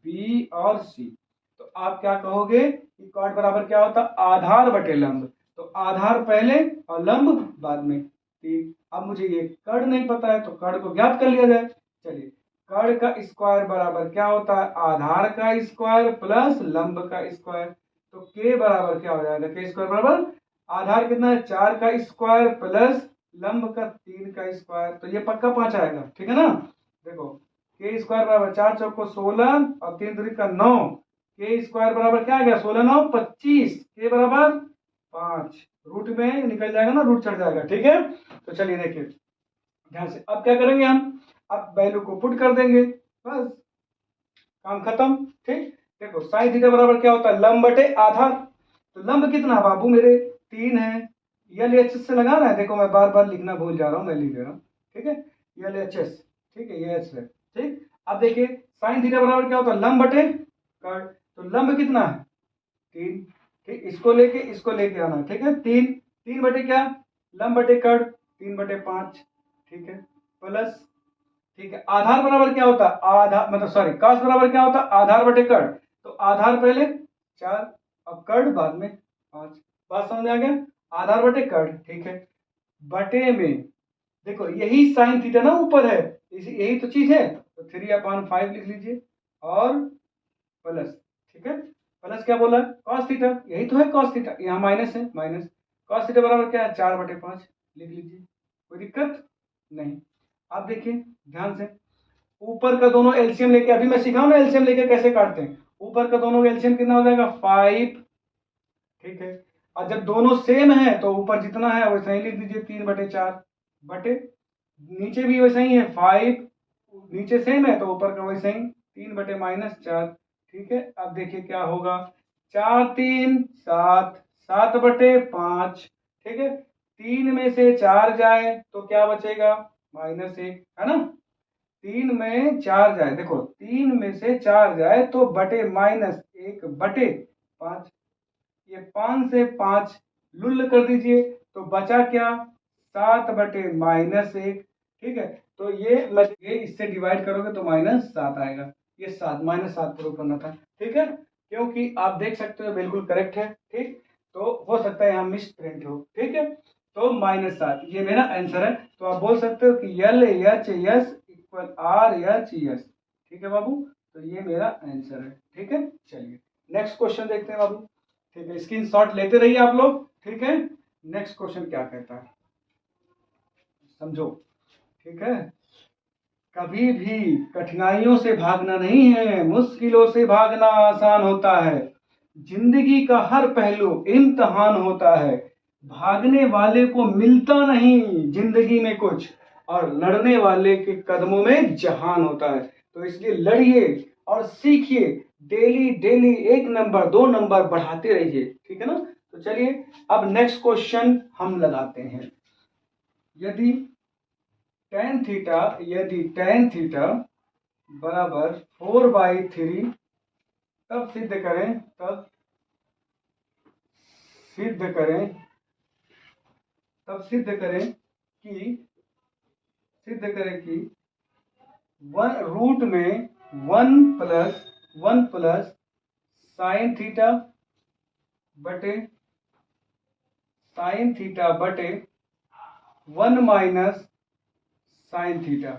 बी और सी। तो आप क्या कहोगे कि कॉट बराबर क्या होता? आधार बटे लंब, तो आधार पहले और लंब बाद में। ठीक, अब मुझे ये कर्ण नहीं पता है तो कर्ण को ज्ञात कर लिया जाए। चलिए, कर्ण का स्क्वायर बराबर क्या होता है? आधार का स्क्वायर प्लस लंब का स्क्वायर। तो के बराबर क्या हो जाएगा? के स्क्वायर बराबर आधार कितना है? 4 का स्क्वायर प्लस लंब का 3 का स्क्वायर, तो ये पक्का 5 आएगा। ठीक है ना? देखो के स्क्वायर बराबर 4 चौको 16 और 3 दूनी का 9, के स्क्वायर बराबर क्या आ गया 16 9 25, के बराबर 5, रूट में निकल जाएगा ना, रूट चढ़ जाएगा। ठीक है, तो चलिए देखिए ध्यान से, अब क्या करेंगे हम, अब वैल्यू को पुट कर देंगे, बस काम खत्म। ठीक, देखो साइन थीटा बराबर क्या होता है, लंब बटे आधार। तो लंब कितना है बाबू मेरे 3 है, यल एच एस से लगाना है, देखो मैं बार बार लिखना भूल जा रहा हूँ, मैं लिख दे रहा हूँ। ठीक है, यल एच एस, ठीक है, ये एच है। ठीक, अब देखिए साइन थीटा बराबर क्या होता है, लंब बटे कर्ण। तो लंब कितना है 3, ठीक, इसको लेके आना। ठीक है, 3 बटे क्या, लंब बटे कर्ण 3/5। ठीक है, प्लस, ठीक है, आधार बराबर क्या होता है, आधार मतलब सॉरी काश बराबर क्या होता है, आधार बटे कर्ण। तो आधार पहले 4 और कर्ण बाद में 5। बात समझ में आ गया, आधार बटे कर्ण। ठीक है, बटे में देखो यही साइन थीटा ना ऊपर है, यही तो चीज है, तो 3/5 लिख लीजिए और प्लस। ठीक है, प्लस क्या बोला, कॉस थीटा, यही तो है कॉस थीटा, यहाँ माइनस है, माइनस कॉस थीटा बराबर क्या है 4/5 लिख लीजिए, कोई दिक्कत नहीं। आप देखिए ध्यान से, ऊपर का दोनों एलसीएम लेके, अभी मैं सिखाऊं ना एलसीएम लेके कैसे काटते हैं, ऊपर का दोनों एलसीएम कितना हो जाएगा 5। ठीक है, और जब दोनों सेम है तो ऊपर जितना है वैसा ही लिख दीजिए 3/4 बटे, नीचे भी वैसा ही है 5, नीचे सेम है तो ऊपर का वैसा ही 3/-4। ठीक है, अब देखिए क्या होगा, 4 3 7, 7/5। ठीक है, 3 में से 4 जाए तो क्या बचेगा -1, है ना, 3 में 4 जाए, देखो 3 में से 4 जाए तो बटे -1/5, ये 5 से 5 लुल्ल कर दीजिए तो बचा क्या 7/-1। ठीक है, तो ये इससे डिवाइड करोगे तो -7 आएगा, ये 7 -7 प्रूव करना था। ठीक है, क्योंकि आप देख सकते हो बिल्कुल करेक्ट है। ठीक, तो हो सकता है यहाँ मिस प्रिंट हो। ठीक है, तो -7 ये मेरा आंसर है। तो आप बोल सकते हो कि L H S equal R H S. ठीक है बाबू, तो ये मेरा आंसर है। ठीक है, चलिए नेक्स्ट क्वेश्चन देखते हैं बाबू। ठीक है, स्क्रीन शॉट लेते रहिए आप लोग। ठीक है, नेक्स्ट क्वेश्चन क्या कहता है समझो। ठीक है, कभी भी कठिनाइयों से भागना नहीं है, मुश्किलों से भागना आसान होता है। जिंदगी का हर पहलू इम्तहान होता है, भागने वाले को मिलता नहीं जिंदगी में कुछ, और लड़ने वाले के कदमों में जहान होता है। तो इसलिए लड़िए और सीखिए, डेली डेली 1 नंबर 2 नंबर बढ़ाते रहिए। ठीक है ना, तो चलिए अब नेक्स्ट क्वेश्चन हम लगाते हैं। यदि tan थीटा बराबर 4/3, तब सिद्ध करें कि रूट में 1 प्लस साइन थीटा बटे 1 माइनस साइन थीटा।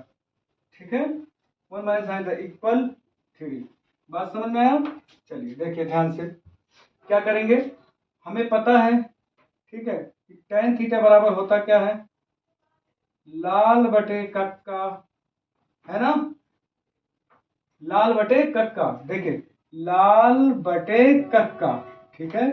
ठीक है, 1 माइनस साइन थीटा इक्वल 3। बात समझ में आया, चलिए देखिए ध्यान से क्या करेंगे, हमें पता है ठीक है कि tan थीटा बराबर होता क्या है, लाल बटे कक्का, है ना, लाल बटे कक्का। देखिए लाल बटे कक्का। ठीक है,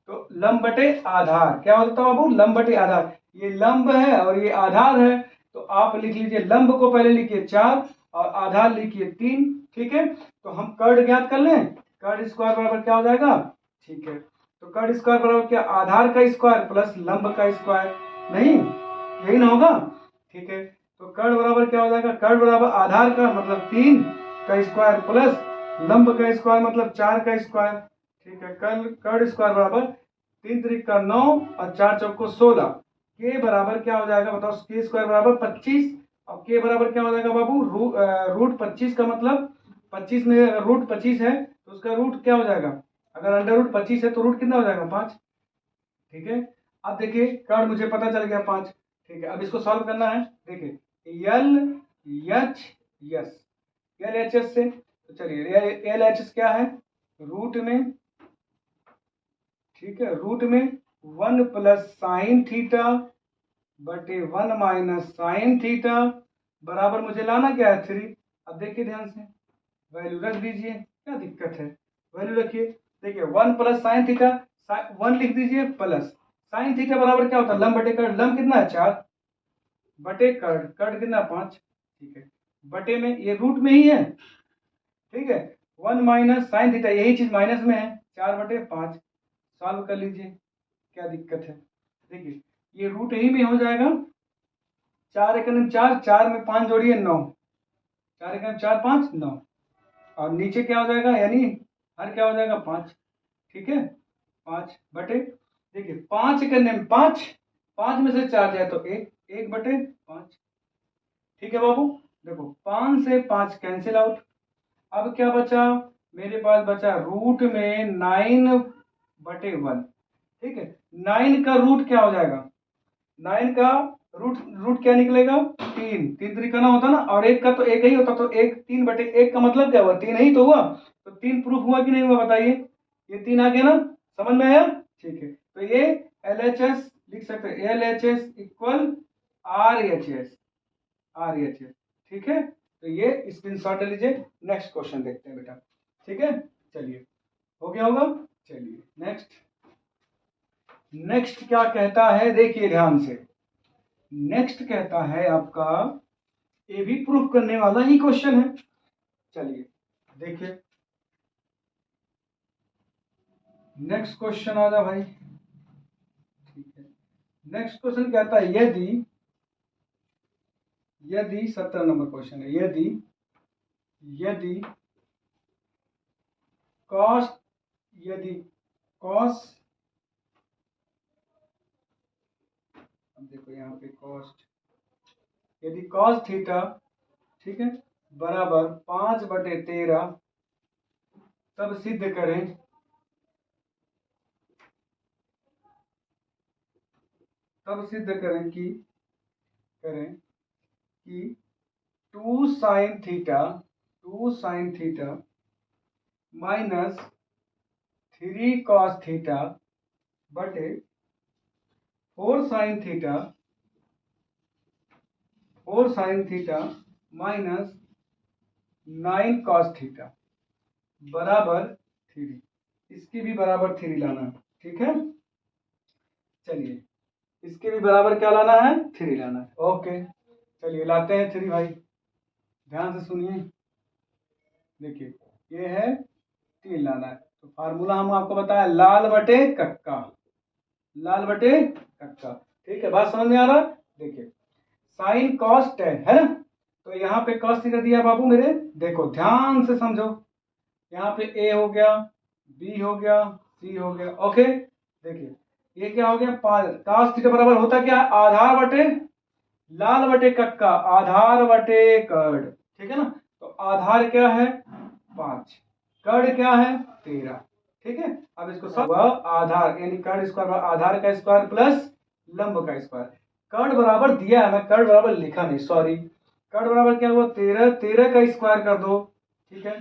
तो लंब बटे आधार क्या होता है बाबू, लंब बटे आधार, ये लंब है और ये आधार है। तो आप लिख लीजिए लंब को पहले लिखिए 4 और आधार लिखिए 3। ठीक है, तो हम कर्ण ज्ञात कर लें, कर्ण स्क्वायर बराबर क्या हो जाएगा, ठीक है, तो कर्ण स्क्वायर बराबर क्या, आधार का स्क्वायर प्लस लंब का स्क्वायर, नहीं यही ना होगा। ठीक है, तो कर्ण बराबर क्या हो जाएगा, कर्ण बराबर आधार का मतलब 3 का स्क्वायर प्लस लंब का स्क्वायर मतलब 4 का स्क्वायर। ठीक है, कर्ण स्क्वायर बराबर 3 त्रिक का 9 और 4 चौको 16, के बराबर क्या हो जाएगा बताओ, के स्क्वायर बराबर 25, और के बराबर क्या हो जाएगा बाबू, रूट 25 का मतलब 25 में अगर रूट 25 है तो उसका रूट क्या हो जाएगा, अगर अंडर रूट 25 है तो रूट कितना हो जाएगा 5। ठीक है, अब देखिए कर्ण मुझे पता चल गया 5। ठीक है, अब इसको सॉल्व करना है। देखिए L H S, L H S से, तो चलिए एल एच एस क्या है, रूट में, ठीक है, रूट में 1 प्लस साइन थीटा बटे 1 माइनस साइन थीटा बराबर मुझे लाना क्या है 3। अब देखिए ध्यान से, वैल्यू रख दीजिए, क्या दिक्कत है, वैल्यू रखिए। देखिए 1 प्लस साइन थीटा, 1 लिख दीजिए प्लस साइन थीटा बराबर क्या होता है, लंब बटे कर्ण, लंब कितना है 4 बटे कर्ण, कर्ण कितना 5, ठीक है, बटे में ये रूट में ही है, ठीक है, 1 माइनस साइन थीटा, यही चीज माइनस में है, 4/5, सॉल्व कर लीजिए, क्या दिक्कत है। देखिए ये रूट यही में हो जाएगा, 4 एकम 4, 4 में 5 जोड़िए 9, 4 एकम 4 5 9, और नीचे क्या हो जाएगा, यानी हर क्या हो जाएगा 5, ठीक है, 5 बटे, देखिए 5 करने में 5, 5 में से 4 जाए तो 1, 1/5, ठीक है बाबू। देखो 5 से 5 कैंसिल आउट, अब क्या बचा, मेरे पास बचा रूट में 9/1, ठीक है, 9 का रूट क्या हो जाएगा, 9 का रूट रूट क्या निकलेगा, 3, 3 त्रिकोण होता ना, और एक का तो एक ही होता, तो एक 3/1 का मतलब क्या हुआ, 3 ही तो हुआ, तो 3 प्रूफ हुआ कि नहीं हुआ बताइए, ये 3 आ गया ना, समझ में आया, ठीक है, तो ये LHS लिख सकते हैं, LHS इक्वल RHS, RHS, ठीक है, तो ये स्क्रीनशॉट ले लीजिए। नेक्स्ट क्वेश्चन देखते हैं बेटा, ठीक है, चलिए, हो गया होगा, चलिए नेक्स्ट, नेक्स्ट क्या कहता है, देखिए ध्यान से, नेक्स्ट कहता है आपका, ये भी प्रूफ करने वाला ही क्वेश्चन है, चलिए देखिए, नेक्स्ट क्वेश्चन आ जा भाई, ठीक है, नेक्स्ट क्वेश्चन कहता है, यदि यदि 17 नंबर क्वेश्चन है, यदि यदि कॉस, यदि कॉस, अब देखो यहाँ पे कॉस्ट, यदि कॉस थीटा, ठीक है, बराबर 5/13, तब सिद्ध करें, तब सिद्ध करें कि, करें कि 2 sine theta, 2 sine theta minus 3 cos theta बटे 4 sine theta, 4 sine theta minus 9 cos theta बराबर 3, इसकी भी बराबर 3 लाना है, ठीक है, चलिए इसके भी बराबर क्या लाना है, 3 लाना है, ओके, चलिए लाते हैं 3 भाई, ध्यान से सुनिए, देखिए ये है 3 लाना है, तो फार्मूला हम आपको बताया, लाल बटे कक्का, लाल बटे कक्का, ठीक है, बात समझ में आ रहा, देखिए साइन कॉस टेन है ना, तो यहाँ पे कॉस थीटा दिया बाबू मेरे, देखो ध्यान से समझो, यहाँ पे ए हो गया, बी हो गया, सी हो गया, ओके, देखिए ये क्या हो गया, 5 कॉस थीटा बराबर होता क्या, आधार बटे लाल बटे कक्का, आधार बटे कर्ण, ठीक है ना, तो आधार क्या है 5, कर्ण क्या है 13, ठीक है, अब इसको सब आधार यानी कर्ण स्क्वायर, आधार का स्क्वायर प्लस लंब का स्क्वायर, कर्ण बराबर दिया है, मैं कर्ण बराबर लिखा नहीं, सॉरी, कर्ण बराबर क्या हुआ 13, 13 का स्क्वायर कर दो, ठीक है,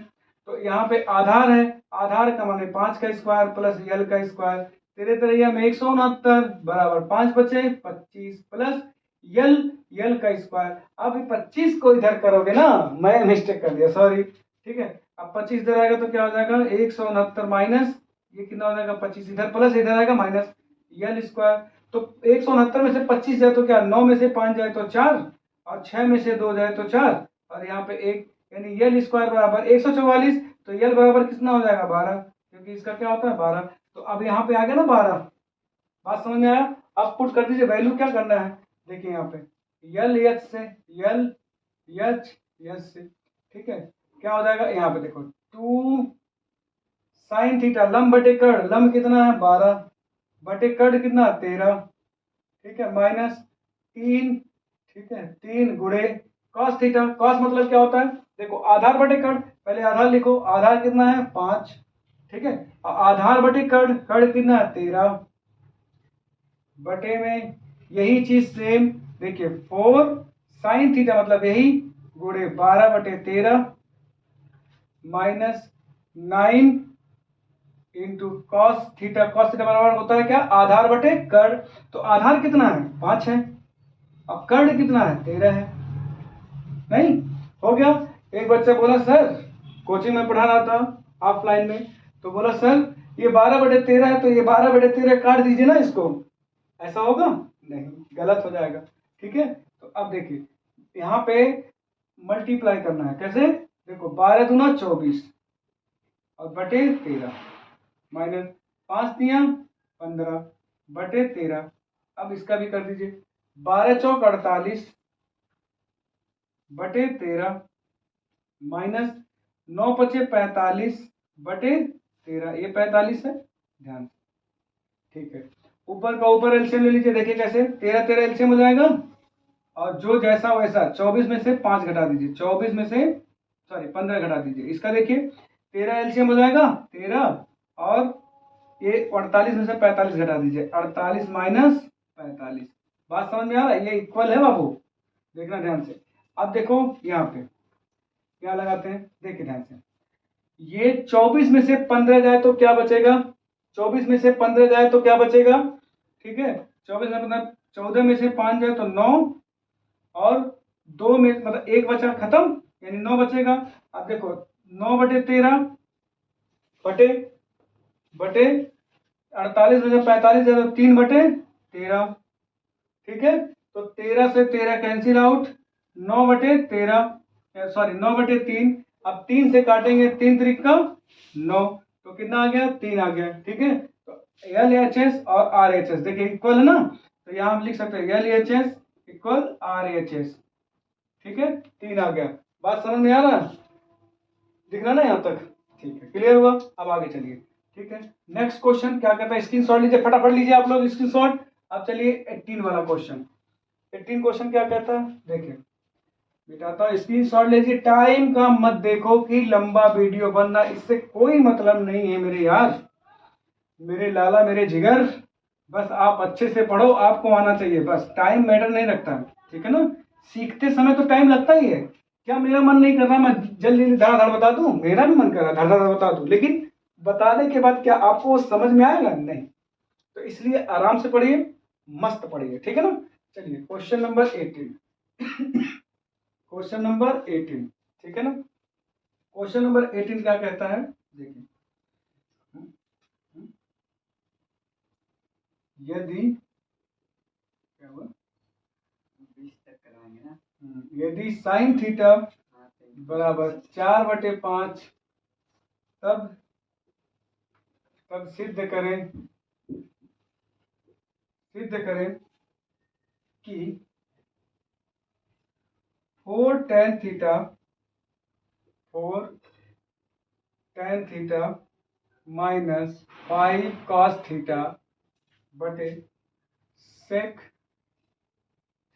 तो यहाँ पे आधार है, आधार का माने 5 का स्क्वायर प्लस यल का स्क्वायर, 13 13 में 169 बराबर 5 बचे 25 प्लस यल, यल का स्क्वायर, अब 25 को इधर करोगे ना, मैं मिस्टेक कर दिया सॉरी, ठीक है, अब 25 इधर आएगा तो क्या हो जाएगा 169 माइनस, ये कितना हो जाएगा 25 इधर प्लस इधर आएगा माइनस यल स्क्वायर, तो 169 में से 25 जाए तो क्या, 9 में से 5 जाए तो 4, और 6 में से 2 जाए तो 4, और यहाँ पे 1, यानी यल स्क्वायर बराबर 144, तो यल बराबर कितना हो जाएगा 12, क्योंकि इसका क्या होता है 12, तो अब यहाँ पे आ गया ना 12, बात समझ में आया, अब पुट कर दीजिए, वैल्यू क्या करना है, देखिए यहाँ पे यल एच से, यल एच एच से, ठीक है, क्या हो जाएगा, यहाँ पे देखो 2 साइन थीटा, लंब बटे कर्ण, लंब कितना है 12 बटे कर्ण कितना 13, ठीक है, माइनस 3, ठीक है, 3 गुणे कॉस थीटा, कॉस मतलब क्या होता है, देखो आधार बटे कर्ण, पहले आधार लिखो, आधार कितना है 5, ठीक है, आधार बटे कर्ण, कर्ण कितना है 13, बटे में यही चीज सेम, देखिए 4 साइन थीटा मतलब यही गुणे 12/13 minus 9 into cos theta, cos theta बराबर होता है क्या, आधार बटे कर्ण, तो आधार कितना है 5 है, अब कर्ण कितना है 13 है, नहीं हो गया, एक बच्चा बोला सर, कोचिंग में पढ़ा रहा था ऑफलाइन में, तो बोला सर ये 12/13 है, तो ये 12/13 काट दीजिए ना इसको। ऐसा होगा नहीं, गलत हो जाएगा। ठीक है, तो अब देखिए यहाँ पे मल्टीप्लाई करना है। कैसे? देखो 12 दूना 24 और बटे 13 माइनस 5 दिया 15 बटे 13। अब इसका भी कर दीजिए, 12 चौक 48 बटे 13 माइनस 9 पचे 45 बटे 13। ये 45 है, ध्यान से। ठीक है, ऊपर का ऊपर एलसीएम ले लीजिए। देखिए कैसे, 13 13 एलसीएम हो जाएगा, और जो जैसा वैसा 24 में से 5 घटा दीजिए, 24 में से 15 घटा दीजिए। इसका देखिए 13 एलसीएम हो जाएगा 13, और ये 48 में से 45 घटा दीजिए, 48 माइनस 45। बात समझ में आ रहा है? ये इक्वल है बाबू, देखना ध्यान से। अब देखो यहाँ पे क्या लगाते हैं, देखिए ध्यान से। ये 24 में से 15 जाए तो क्या बचेगा? 24 में से 15 जाए तो क्या बचेगा? ठीक है, 24 में मतलब 14 में से 5 जाए तो 9, और 2 में मतलब 1 बचा, खत्म, यानी 9 बचेगा। अब देखो 9 बटे 13 बटे बटे 48 में से 45 जाए तो 3 बटे 13। ठीक है, तो 13 से 13 कैंसिल आउट, 9 बटे 13 9 बटे 3। अब 3 से काटेंगे, 3 त्रिक का 9, तो कितना आ गया? 3 आ गया। ठीक है, तो LHS और RHS देखिए इक्वल है ना, तो यहाँ हम लिख सकते हैं LHS इक्वल RHS। ठीक है, 3 आ गया। बात समझ में आ रहा है? दिख रहा ना यहाँ तक? ठीक है, क्लियर हुआ? अब आगे चलिए। ठीक है, नेक्स्ट क्वेश्चन क्या कहता है, स्क्रीनशॉट लीजिए, फटाफट लीजिए आप लोग स्क्रीनशॉट। अब चलिए 18 वाला क्वेश्चन। 18 क्वेश्चन क्या कहता है, देखिए बेटा, तो स्क्रीनशॉट लीजिए। टाइम का मत देखो कि लंबा वीडियो बनना, इससे कोई मतलब नहीं है मेरे यार, मेरे लाला, मेरे जिगर। बस आप अच्छे से पढ़ो, आपको आना चाहिए, बस टाइम मैटर नहीं रखता। ठीक है ना, सीखते समय तो टाइम लगता ही है। क्या मेरा मन नहीं कर रहा मैं जल्दी जल्दी धड़ाधड़ बता दूं? मेरा भी मन कर रहा है धड़ाधड़ बता दूं, लेकिन बताने के बाद क्या आपको समझ में आएगा? नहीं। तो इसलिए आराम से पढ़िए, मस्त पढ़िए। ठीक है ना, चलिए क्वेश्चन नंबर 18। क्वेश्चन नंबर 18, ठीक है ना। क्वेश्चन नंबर 18 क्या कहता है, देखिए, यदि क्या हुआ, 20 तक कराएंगे ना। यदि साइन थीटा बराबर 4/5, तब सिद्ध करें कि 4 tan theta minus 5 cos theta बटे sec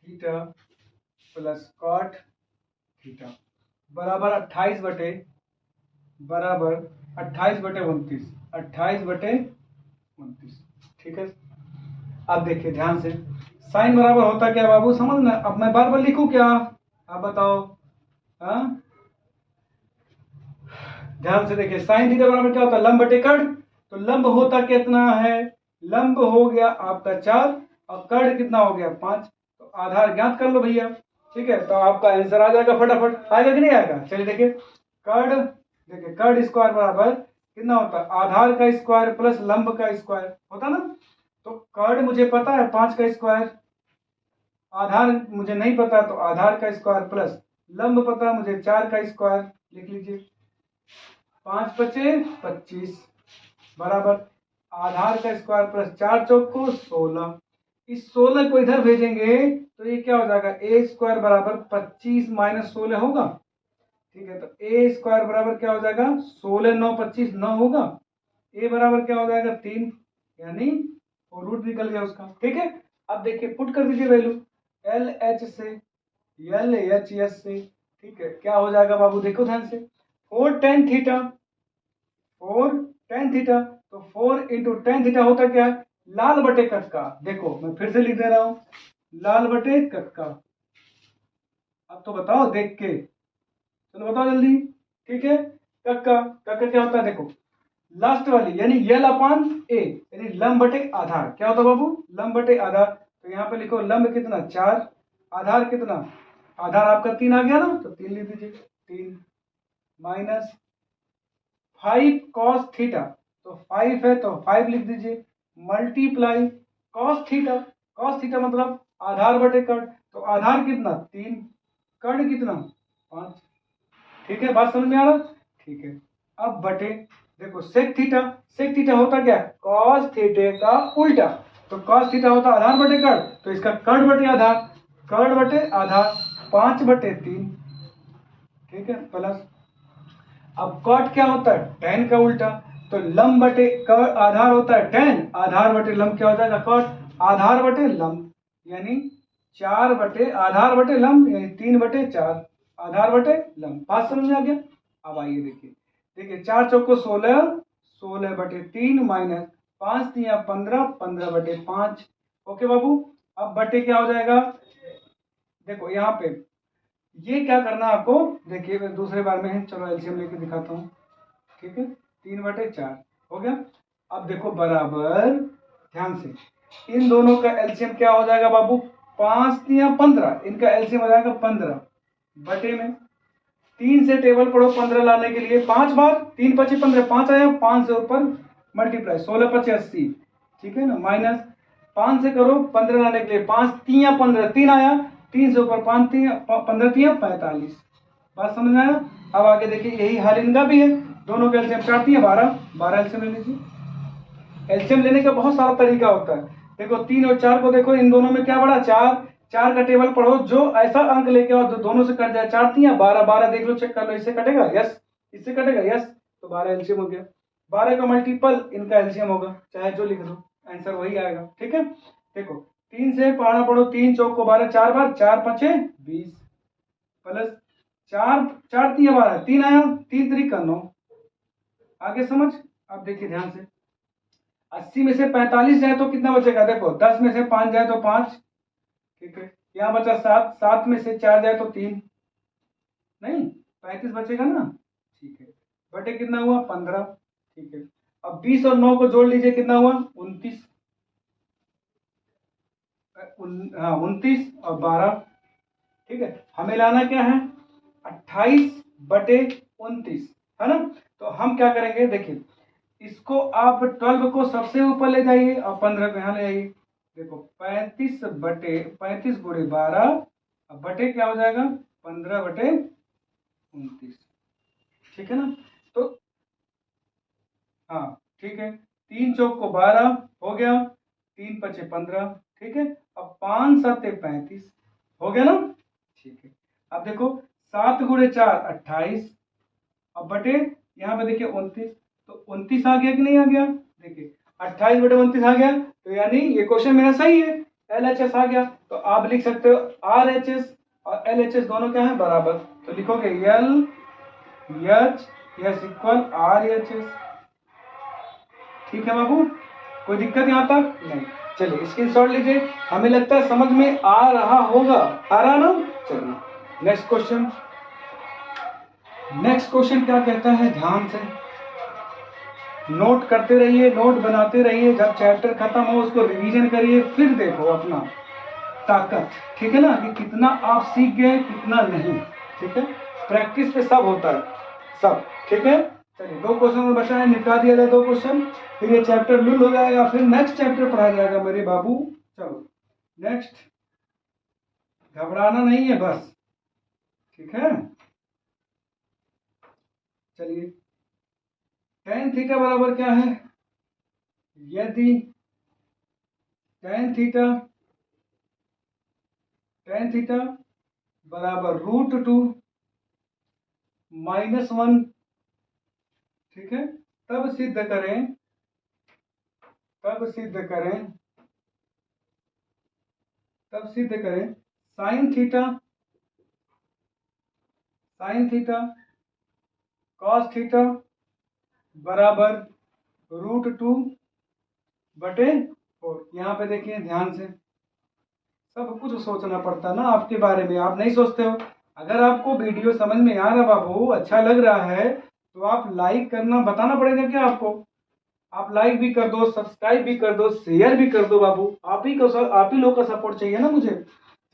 theta plus cot theta बराबर 28/29। 28/29। ठीक है, अब देखिए ध्यान से, साइन बराबर होता क्या बाबू, समझ ना। अब मैं बार बार लिखूं क्या, आप बताओ? हाँ, ध्यान से देखिए, साइन थीटा बराबर क्या होता है, लंब बटे कर्ण। तो लंब होता कितना है, लंब हो गया आपका 4, और कर्ण कितना हो गया 5। तो आधार ज्ञात कर लो भैया। ठीक है, तो आपका आंसर आ जाएगा फटाफट। आएगा कि नहीं आएगा? चलिए देखिए, कर्ण, देखिए कर्ण स्क्वायर बराबर कितना होता है, आधार का स्क्वायर प्लस लंब का स्क्वायर होता ना। तो कर्ण मुझे पता है 5 का स्क्वायर, आधार मुझे नहीं पता तो आधार का स्क्वायर प्लस लंब पता है मुझे 4 का स्क्वायर। लिख लीजिए, 5 पचे 25 बराबर आधार का स्क्वायर प्लस 4 चौक को 16। इस 16 को इधर भेजेंगे तो ये क्या हो जाएगा, ए स्क्वायर बराबर 25 माइनस 16 होगा। ठीक है, तो ए स्क्वायर बराबर क्या हो जाएगा, 16 9 25 9 होगा। ए बराबर क्या हो जाएगा 3, यानी वो रूट निकल गया उसका। ठीक है, अब देखिए पुट कर दीजिए वैल्यू एल एच से एल एच एस से। ठीक है, क्या हो जाएगा बाबू, देखो ध्यान से, 4 tan थीटा, 4 tan थीटा, तो 4 इंटू tan थीटा होता क्या है, लाल बटे कक्का। देखो मैं फिर से लिख दे रहा हूं, लाल बटे कक्का। अब तो बताओ देख के, चलो बताओ जल्दी। ठीक है, कक्का, कक्का क्या होता है, देखो लास्ट वाली यानी यल अपान ए, यानी लंब बटे आधार। क्या होता है बाबू, लंब बटे आधार। तो यहाँ पे लिखो लंब कितना 4, आधार कितना, आधार आपका 3 आ गया ना, तो 3 लिख दीजिए। 3 माइनस 5 कॉस थीटा, तो 5 है तो 5 लिख दीजिए, multiply cos theta, cos theta मतलब आधार बटे कर्ण, तो आधार कितना 3, कर्ण कितना 5। ठीक है, बात समझ में आ रहा? ठीक है, अब बटे देखो सेक थीटा, सेक थीटा होता क्या कॉस थीटे का उल्टा, तो कॉस थीटा होता आधार बटे कर्ण, तो इसका कर्ण बटे आधार, कर्ण बटे आधार 5 बटे 3। ठीक है, प्लस अब कॉट क्या होता है tan का उल्टा, तो लंब बटे आधार होता है tan, आधार बटे लंब क्या हो जाएगा कॉट, आधार बटे लंब यानी 4 बटे आधार बटे लंब यानी 3 बटे 4, आधार बटे लंब। बात समझ में आ गया? अब आइए देखिए, देखिए 4 चौको 16, 16 बटे 3 माइनस 5 3 15, 15 बटे 5। ओके बाबू, अब बटे क्या हो जाएगा, देखो यहाँ पे ये क्या करना है आपको, देखिए दूसरे बार में है, चलो एलसीएम लेके दिखाता हूँ। ठीक है, 3 बटे 4 हो गया। अब देखो बराबर, ध्यान से इन दोनों का एलसीएम क्या हो जाएगा बाबू, 5 या 15, इनका एलसीएम हो जाएगा 15 बटे में 3 से टेबल पढ़ो 15 लाने के लिए 5 बार, 3 पचे 15, 5 आया, 5 से ऊपर मल्टीप्लाई 16 पचे 80। ठीक है ना, माइनस 5 से करो 15 लाने के लिए 5 3 या 15, 3 आया, 3 से ऊपर 5 3 15 3 45। बात समझ में आया? अब आगे देखिए यही हाल इनका भी है, दोनों का एलसीएम 4 3 12, 12 एलसीएम ले लीजिए। एलसीएम लेने का बहुत सारा तरीका होता है, देखो 3 और 4 को देखो, इन दोनों में क्या बड़ा 4, 4 का टेबल पढ़ो, जो ऐसा अंक लेके आओ दोनों से कट जाए, 4 3 12, 12 देख लो चेक कर लो, इससे कटेगा यस, इससे कटेगा यस, तो 12 एलसीएम हो गया। 12 का मल्टीपल इनका एलसीएम होगा, चाहे जो लिख दो आंसर वही आएगा। ठीक है, देखो 3 से पढ़ना पढ़ो, 3 चौक को 12, 4 बार 4 पचे 20 प्लस 4 4 3 12, 3 आया, 3 3 का 9। आगे समझ? अब देखिए ध्यान से, 80 में से 45 जाए तो कितना बचेगा, देखो 10 में से 5 जाए तो 5। ठीक है, यहाँ बचा 7, 7 में से 4 जाए तो 3, नहीं 35 बचेगा ना। ठीक है, बटे कितना हुआ 15। ठीक है, अब 20 और 9 को जोड़ लीजिए, कितना हुआ 29, हाँ 29 और 12। ठीक है, हमें लाना क्या है 28 बटे 29, है ना। तो हम क्या करेंगे, देखिए इसको आप 12 को सबसे ऊपर ले जाइए और 15 को यहाँ ले आइए, देखो 35 बटे 35 गुणे 12, अब बटे क्या हो जाएगा 15 बटे 29। ठीक है ना, तो हाँ ठीक है, 3 चौक को 12 हो गया, 3 पचे 15। ठीक है, अब 5 7 35 हो गया ना। ठीक है, अब देखो 7 गुणे 4 28, अब बटे यहाँ पे देखिए 29, तो 29 आ गया कि नहीं आ गया, देखिए 28 बटे 29 आ गया, तो यानी ये क्वेश्चन मेरा सही है, LHS आ गया। तो आप लिख सकते हो RHS और LHS दोनों क्या है बराबर, तो लिखोगे LHS इक्वल RHS। ठीक है बाबू, कोई दिक्कत यहाँ तक नहीं? चलिए स्क्रीनशॉट लीजिए, हमें लगता है समझ में आ रहा होगा, आ रहा ना। चलिए नेक्स्ट क्वेश्चन, नेक्स्ट क्वेश्चन क्या कहता है, ध्यान से नोट करते रहिए, नोट बनाते रहिए, जब चैप्टर खत्म हो उसको रिवीजन करिए, फिर देखो अपना ताकत। ठीक है ना, कि कितना आप सीख गए कितना नहीं। ठीक है, प्रैक्टिस पे सब होता है, सब। ठीक है, चलिए 2 क्वेश्चन में बचा है, निपटा दिया जाए 2 क्वेश्चन, फिर ये चैप्टर लुल हो जाएगा, फिर नेक्स्ट चैप्टर पढ़ाया जाएगा मेरे बाबू। चलो नेक्स्ट, घबराना नहीं है बस। ठीक है, चलिए tan थीटा बराबर क्या है, यदि tan थीटा बराबर √2 -1। ठीक है, तब सिद्ध करें, तब सिद्ध करें sin थीटा cos थीटा बराबर √2 बटे 4। यहाँ पे देखिए ध्यान से, सब कुछ सोचना पड़ता है ना आपके बारे में, आप नहीं सोचते हो। अगर आपको वीडियो समझ में आ रहा बाबू, अच्छा लग रहा है, तो आप लाइक करना बताना पड़ेगा क्या आपको, आप लाइक भी कर दो, सब्सक्राइब भी कर दो, शेयर भी कर दो बाबू, आप ही लोग का सपोर्ट चाहिए ना मुझे।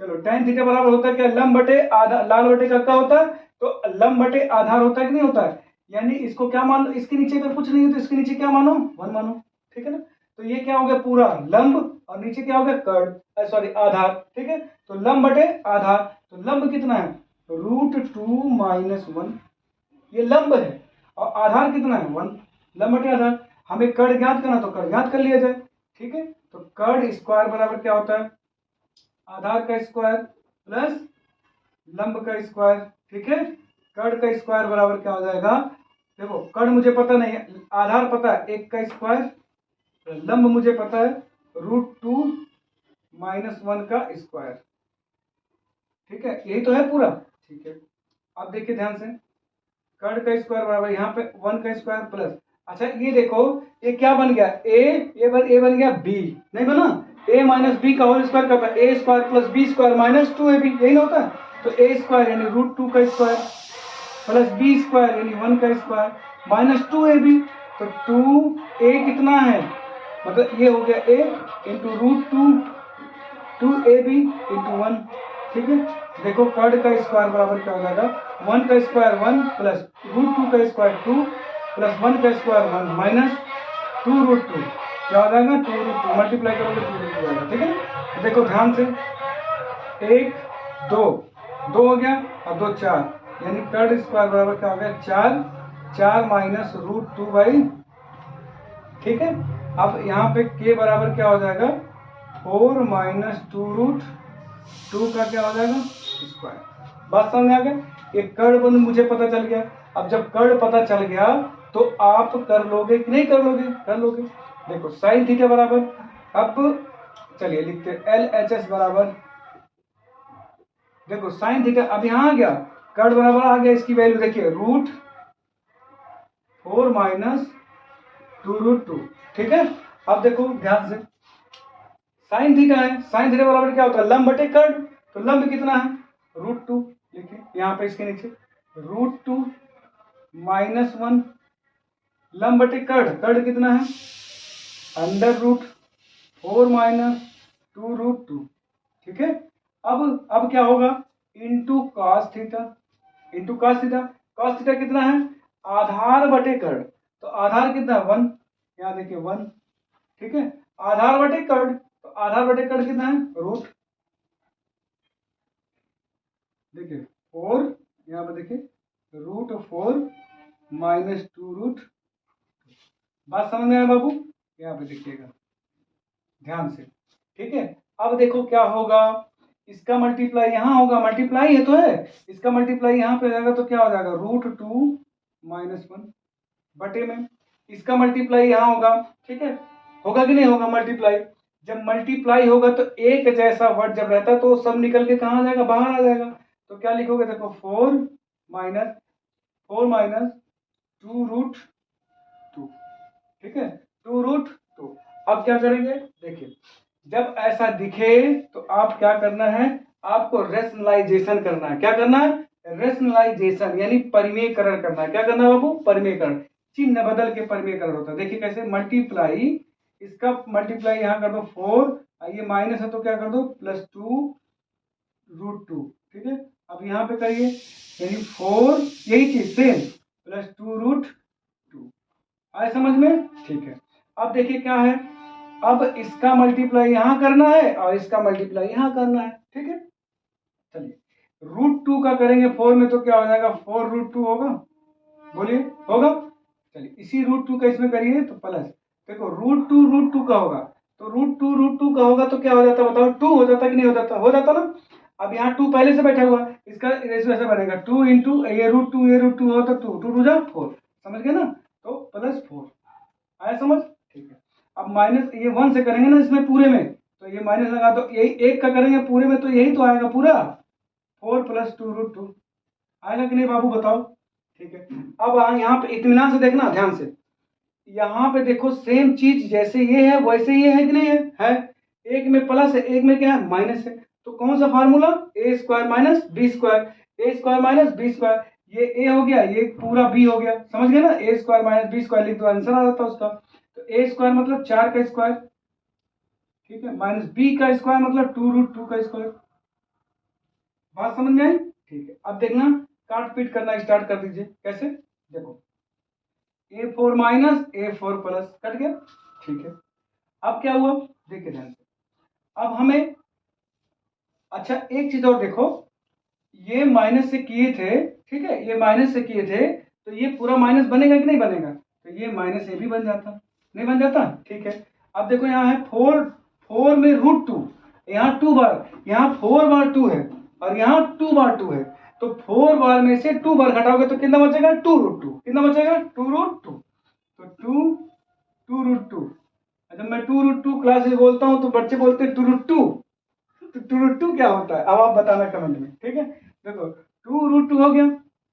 चलो tan थीटा बराबर होता है क्या, लंब बटे आधा, लाल बटे का क्या होता है तो लंब बटे आधार होता है कि नहीं होता है, यानी इसको क्या मान लो, इसके नीचे अगर कुछ नहीं है तो इसके नीचे क्या मानो, 1 मानो, ठीक है ना। तो ये क्या हो गया पूरा लंब और नीचे क्या हो गया कर्ण, सॉरी आधार, ठीक है। तो लंब बटे आधार, तो लंब कितना है √2 - 1, ये लंब है, और आधार कितना है 1, लंब बटे आधार। हमें कर्ण ज्ञात करना तो कर्ण ज्ञात कर लिया जाए, ठीक है। तो कर्ण स्क्वायर बराबर क्या होता है, आधार का स्क्वायर प्लस लंब का स्क्वायर, ठीक है। कर्ण का स्क्वायर बराबर क्या हो जाएगा, देखो कर्ण मुझे पता नहीं है, आधार पता है 1 का स्क्वायर, लंब मुझे पता है √2 - 1 का स्क्वायर, ठीक है, यही तो है पूरा, ठीक है। अब देखिए ध्यान से, कर्ण का स्क्वायर बराबर यहाँ पे 1 का स्क्वायर प्लस, अच्छा ये देखो ये क्या बन गया, ए बन गया बी, नहीं बना, a - b का होल स्क्वायर क्या होता है, a square plus b square minus 2ab, यही ना होता है। तो a स्क्वायर यानी √2 का स्क्वायर प्लस b स्क्वायर यानी 1 का स्क्वायर माइनस 2ab, तो 2a कितना है, मतलब ये हो गया a इंटू √2 2ab इंटू 1, ठीक है। देखो कर्ण का स्क्वायर बराबर क्या हो जाएगा, 1 का स्क्वायर 1 प्लस √2 का स्क्वायर 2 प्लस 1 का स्क्वायर 1 माइनस 2√2, क्या हो जाएगा 2√2, मल्टीप्लाई करोगे 2√2 आएगा, ठीक है। तो देखो ध्यान से, 1 2 2 हो गया और 2 4, यानी कर्ण स्क्वायर बराबर क्या हो गया 4 4 माइनस √2, ठीक है। अब यहाँ पे k बराबर क्या हो जाएगा 4 माइनस 2√2 का क्या हो जाएगा स्क्वायर, बात समझ में आ गया। ये कर्ण बंध मुझे पता चल गया, अब जब कर्ण पता चल गया तो आप कर लोगे कि नहीं कर लोगे, कर लोगे। देखो साइन थीटा बराबर, अब चलिए लिखते LHS बराबर, देखो साइन थीटा अब यहाँ आ गया, कर्ण बराबर आ गया, इसकी वैल्यू देखिए √4 माइनस 2√2, ठीक है। अब देखो ध्यान से, साइन थीटा है, साइन थीटा बराबर क्या होता है लंब बटे कर्ण, तो लंब कितना है √2, लिखिए यहाँ पे इसके नीचे √2 - 1, लंब बटे कर्ण, कर्ण कितना है √4 माइनस 2√2, ठीक है। अब क्या होगा into cos theta, into cos theta, cos theta कितना है आधार बटे कर्ण, तो आधार कितना है 1, यहाँ देखिए 1, ठीक है। आधार बटे कर्ण, तो आधार बटे कर्ण कितना है रूट, देखिए 4, यहाँ पर देखिए √4 माइनस 2√, बात समझ में आया बाबू, यहाँ पे देखिएगा ध्यान से, ठीक है। अब देखो क्या होगा, इसका मल्टीप्लाई यहाँ होगा, मल्टीप्लाई है तो है, इसका मल्टीप्लाई यहाँ पे जाएगा तो क्या हो जाएगा √2 - 1 बटे में, इसका मल्टीप्लाई यहाँ होगा, ठीक है, होगा कि नहीं होगा मल्टीप्लाई, जब मल्टीप्लाई होगा तो एक जैसा वर्ड जब रहता है तो सब निकल के कहाँ आ जाएगा बाहर आ जाएगा, तो क्या लिखोगे देखो 4 माइनस 2√2, ठीक है 2√2। अब क्या करेंगे देखिए, जब ऐसा दिखे तो आप क्या करना है, आपको रेशनलाइजेशन करना है, क्या करना है रेशनलाइजेशन यानी परिमेयकरण करना है, क्या करना है बाबू परिमेयकरण, चिन्ह बदल के परिमेयकरण होता है। देखिए कैसे, मल्टीप्लाई, इसका मल्टीप्लाई यहाँ कर दो 4, ये माइनस है तो क्या कर दो +2√2, ठीक है। अब यहाँ पे करिए यानी 4 यही चीज सेम +2√2, आए समझ में, ठीक है। अब देखिए क्या है, अब इसका मल्टीप्लाई यहाँ करना है और इसका मल्टीप्लाई यहाँ करना है, ठीक है। चलिए √2 का करेंगे 4 में तो क्या हो जाएगा 4√2 होगा, बोलिए होगा। चलिए इसी √2 का इसमें करिए तो प्लस, देखो √2 का होगा, तो √2 का होगा तो क्या हो जाता बताओ 2 हो जाता कि नहीं हो जाता, हो जाता ना। अब यहाँ 2 पहले से बैठा हुआ, इसका रेशियो ऐसा बनेगा 2 इंटू ये √2 हो तो 2 2 जा 4, समझ गए ना, तो +4 आया समझ, ठीक है। अब माइनस ये 1 से करेंगे ना इसमें पूरे में, तो ये माइनस लगा तो यही 1 का करेंगे पूरे में तो यही तो आएगा पूरा 4 + 2√2, आएगा कि नहीं बाबू बताओ, ठीक है। अब यहाँ पे इत्मीनान से देखना ध्यान से, यहाँ पे देखो सेम चीज जैसे ये है वैसे ये है कि नहीं है, एक में प्लस है एक में क्या है माइनस है, तो कौन सा formula a² - b², a² - b², ये a हो गया ये पूरा b हो गया, समझ गए ना, a² - b² लिख दो आंसर आ जाता उसका, तो a² मतलब 4 का स्क्वायर, ठीक है, माइनस b का स्क्वायर मतलब 2√2 का स्क्वायर, बात समझ में आई, ठीक है। अब देखना काट पीट करना स्टार्ट कर दीजिए। कैसे, देखो A4 minus A4 plus, cut गया, ठीक है। अब क्या हुआ, देखिए ध्यान से, अब हमें, अच्छा एक चीज और देखो, ये माइनस से किए थे, ठीक है, ये माइनस से किए थे, तो ये पूरा माइनस बनेगा कि नहीं बनेगा, तो ये माइनस ए भी बन जाता, नहीं बन जाता, ठीक है। अब देखो यहाँ है 4, 4 में √2, यहाँ 2 बार, यहाँ 4 बार 2 है और यहाँ 2 बार 2 है, तो 4 बार में से 2 बार घटाओगे तो कितना बचेगा, 2√2, कितना बचेगा, 2√2, तो 2√2। जब मैं 2√2 क्लास में बोलता हूँ तो बच्चे बोलते हैं 2√2, तो 2√2 क्या होता है, अब आप बताना कमेंट में, ठीक है। देखो 2√2 हो गया,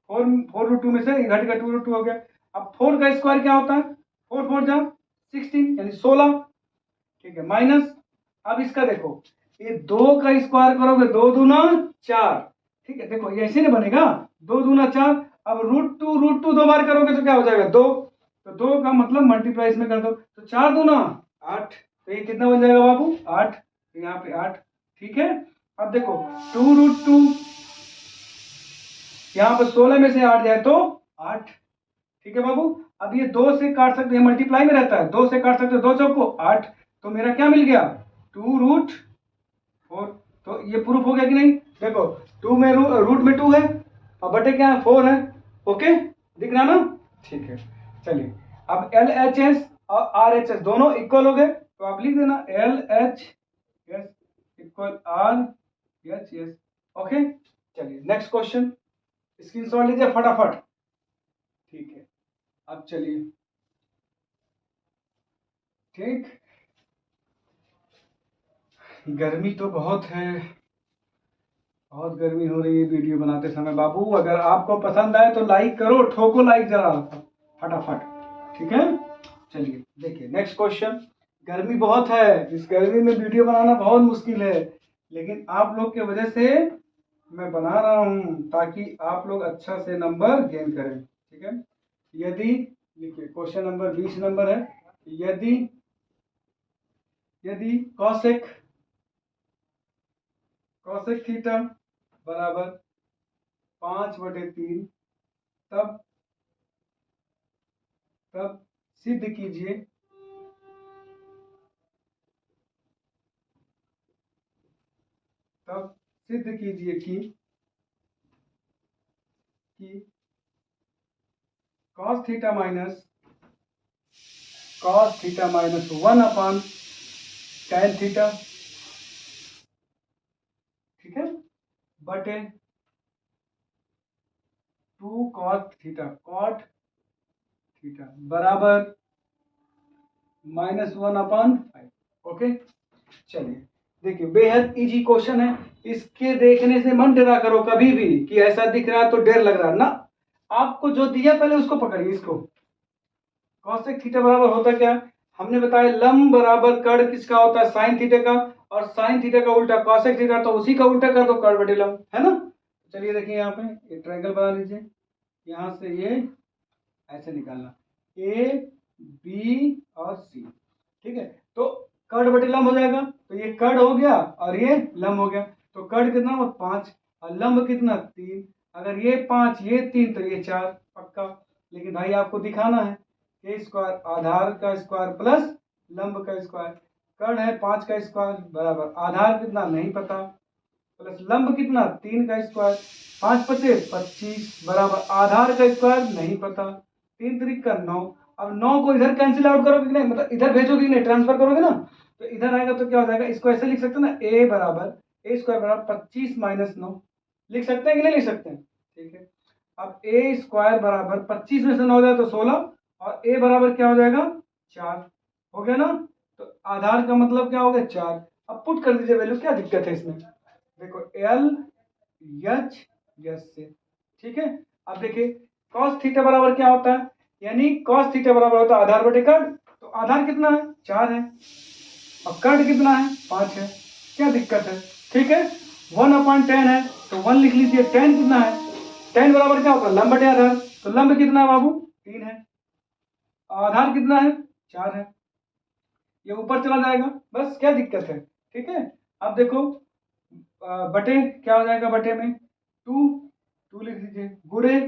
4√2 में से घट का 2√2 हो गया। अब 4 का स्क्वायर क्या होता है, 4 4 जा 16 यानी 16, ठीक है, माइनस, अब इसका देखो, ये 2 का स्क्वायर करोगे 2 दूना 4, ठीक है, देखो ये ऐसे नहीं बनेगा, 2 दूना 4, अब √2 2 बार करोगे तो क्या हो जाएगा 2, तो 2 का मतलब मल्टीप्लाई इसमें कर दो, तो 4 दूना 8, तो ये कितना बन जाएगा बाबू 8, तो यहाँ पे 8, ठीक है। अब देखो 2√2, यहाँ पे 16 में से 8 जाए तो 8, ठीक है बाबू। अब ये 2 से काट सकते हैं, मल्टीप्लाई में रहता है, 2 से काट सकते हो, 2 चौको 8, तो मेरा क्या मिल गया 2√4, तो ये प्रूफ हो गया कि नहीं, देखो 2 में रूट में 2 है और बटे क्या है 4 है, ओके, दिख रहा ना, ठीक है। चलिए अब LHS और RHS दोनों इक्वल हो गए, तो आप लिख देना LHS इक्वल RHS, ओके। चलिए नेक्स्ट क्वेश्चन, स्क्रीनशॉट लीजिए फटाफट, ठीक है। अब चलिए, ठीक, गर्मी तो बहुत है, बहुत गर्मी हो रही है वीडियो बनाते समय बाबू, अगर आपको पसंद आए तो लाइक करो, ठोको लाइक जरा फटाफट, ठीक है। चलिए देखिए नेक्स्ट क्वेश्चन, गर्मी बहुत है, इस गर्मी में वीडियो बनाना बहुत मुश्किल है, लेकिन आप लोग की वजह से मैं बना रहा हूं ताकि आप लोग अच्छा से नंबर गेन करें, ठीक है। यदि, लिखिए क्वेश्चन नंबर 20 नंबर है, यदि यदि कॉसेक थीटा बराबर 5/3, तब तब सिद्ध कीजिए, तब सिद्ध कीजिए कि cos theta minus 1/tan theta, ठीक है, बटे 2 cot थीटा बराबर -1/5, ओके। चलिए देखिए बेहद इजी क्वेश्चन है, इसके देखने से मन डरा करो कभी भी कि ऐसा दिख रहा है तो डर लग रहा है ना, आपको जो दिया पहले उसको पकड़िए, इसको कॉसेक थीटा बराबर होता क्या है, हमने बताया लंब बराबर कर्ण किसका होता है, साइन थीटा का, और साइन थीटा का उल्टा कॉसेक थीटा, तो उसी का उल्टा कर दो कर्ण बटे लंब, है ना। चलिए देखिए यहाँ पे एक ट्रायंगल बना लीजिए, यहाँ से ये ऐसे निकालना ए बी और सी, ठीक है, तो कर्ण बटे लंब हो जाएगा, तो ये कर्ण हो गया और ये लंब हो गया, तो कर्ण कितना हुआ 5 और लंब कितना 3, अगर ये 5 ये 3 तो ये 4 पक्का, लेकिन भाई आपको दिखाना है के स्क्वायर आधार का स्क्वायर प्लस लंब का स्क्वायर, कर्ण है 5 का स्क्वायर बराबर आधार कितना नहीं पता प्लस लंब कितना 3 का स्क्वायर, 5 पचे 25 बराबर आधार का स्क्वायर नहीं पता, 3 3 का 9, अब 9 को इधर कैंसिल आउट करोगे कि नहीं, मतलब इधर भेजोगे नहीं, ट्रांसफर करोगे ना, तो इधर आएगा तो क्या हो जाएगा, इसको ऐसे लिख सकते हैं ना, a बराबर ए स्क्वायर बराबर 25 माइनस 9, लिख सकते हैं कि नहीं लिख सकते हैं, ठीक है। अब ए स्क्वायर बराबर 25 में से 9 जाए तो 16 और a बराबर क्या हो जाएगा 4, हो गया ना, तो आधार का मतलब क्या हो गया 4, अब पुट कर दीजिए वैल्यू, क्या दिक्कत है इसमें, देखो एल एच एस से, ठीक है। अब देखिए cos थीटा बराबर क्या होता है, यानी cos थीटा बराबर होता है आधार बटे कर्ण, तो आधार कितना है 4 है और कर्ण कितना है 5 है, क्या दिक्कत है, ठीक है। 1/10 है तो 1 लिख लीजिए, 10 कितना है, 10 बराबर क्या होता है लंब बटे आधार, तो लंब कितना है बाबू 3 है, आधार कितना है 4 है, ये ऊपर चला जाएगा, बस क्या दिक्कत है, ठीक है। अब देखो बटे क्या हो जाएगा, बटे में 2 2 लिख दीजिए। गुणे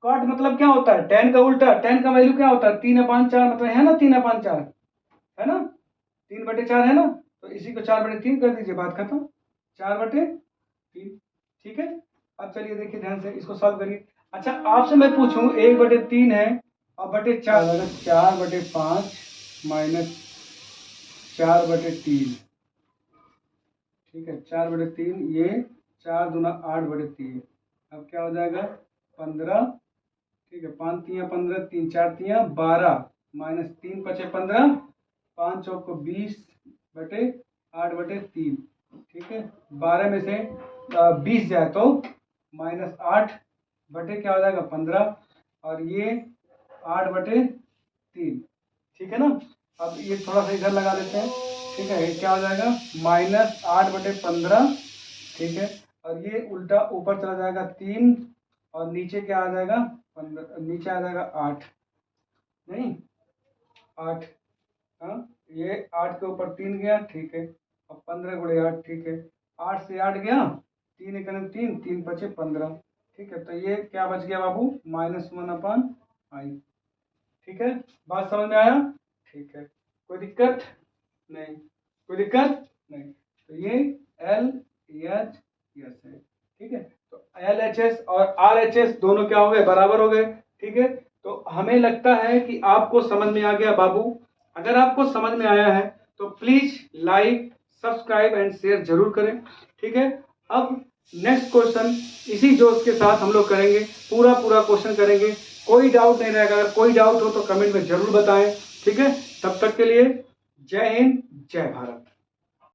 कॉट मतलब क्या होता है, tan का उल्टा, tan का वैल्यू क्या होता है 3/4 मतलब है ना 3/4 है ना, 3/4 है ना, तो इसी को 4/3 कर दीजिए, बात खत्म, 4/3। ठीक है, अब चलिए देखिए ध्यान से इसको सॉल्व करिए। अच्छा आपसे मैं पूछूं 1/3 है और /4 अगर 4/5 माइनस 4/3, ठीक है 4/3, ये 4 दूना 8/3, अब क्या हो जाएगा 15, ठीक है 5 तिया 15, 3 4 तिया 12 माइनस 3 × 5 = 15, 5 चौक को 20/8/3, ठीक है 12 में से 20 जाए तो -8 बटे क्या हो जाएगा 15, और ये 8/3, ठीक है ना। अब ये थोड़ा सा इधर लगा लेते हैं, ठीक है, ये क्या हो जाएगा -8/15, ठीक है, और ये उल्टा ऊपर चला जाएगा 3, और नीचे क्या आ जाएगा 15, नीचे आ जाएगा 8, नहीं 8, हाँ ये 8 के ऊपर 3 गया, ठीक है, अब 15 × 8, ठीक है 8 से 8 गया, 3 × 3, 3 × 5 = 15, ठीक है, तो ये क्या बच गया बाबू -1/i, ठीक है, बात समझ में आया, ठीक है, कोई दिक्कत नहीं, कोई दिक्कत नहीं, तो ये LHS है, ठीक है, तो LHS और RHS दोनों क्या हो गए, बराबर हो गए, ठीक है। तो हमें लगता है कि आपको समझ में आ गया बाबू। अगर आपको समझ में आया है तो please like, subscribe and share जरूर करें, ठीक है। अब नेक्स्ट क्वेश्चन इसी जोश के साथ हम लोग करेंगे, पूरा क्वेश्चन करेंगे, कोई डाउट नहीं रहेगा, अगर कोई डाउट हो तो कमेंट में जरूर बताएं, ठीक है। तब तक के लिए जय हिंद, जय भारत।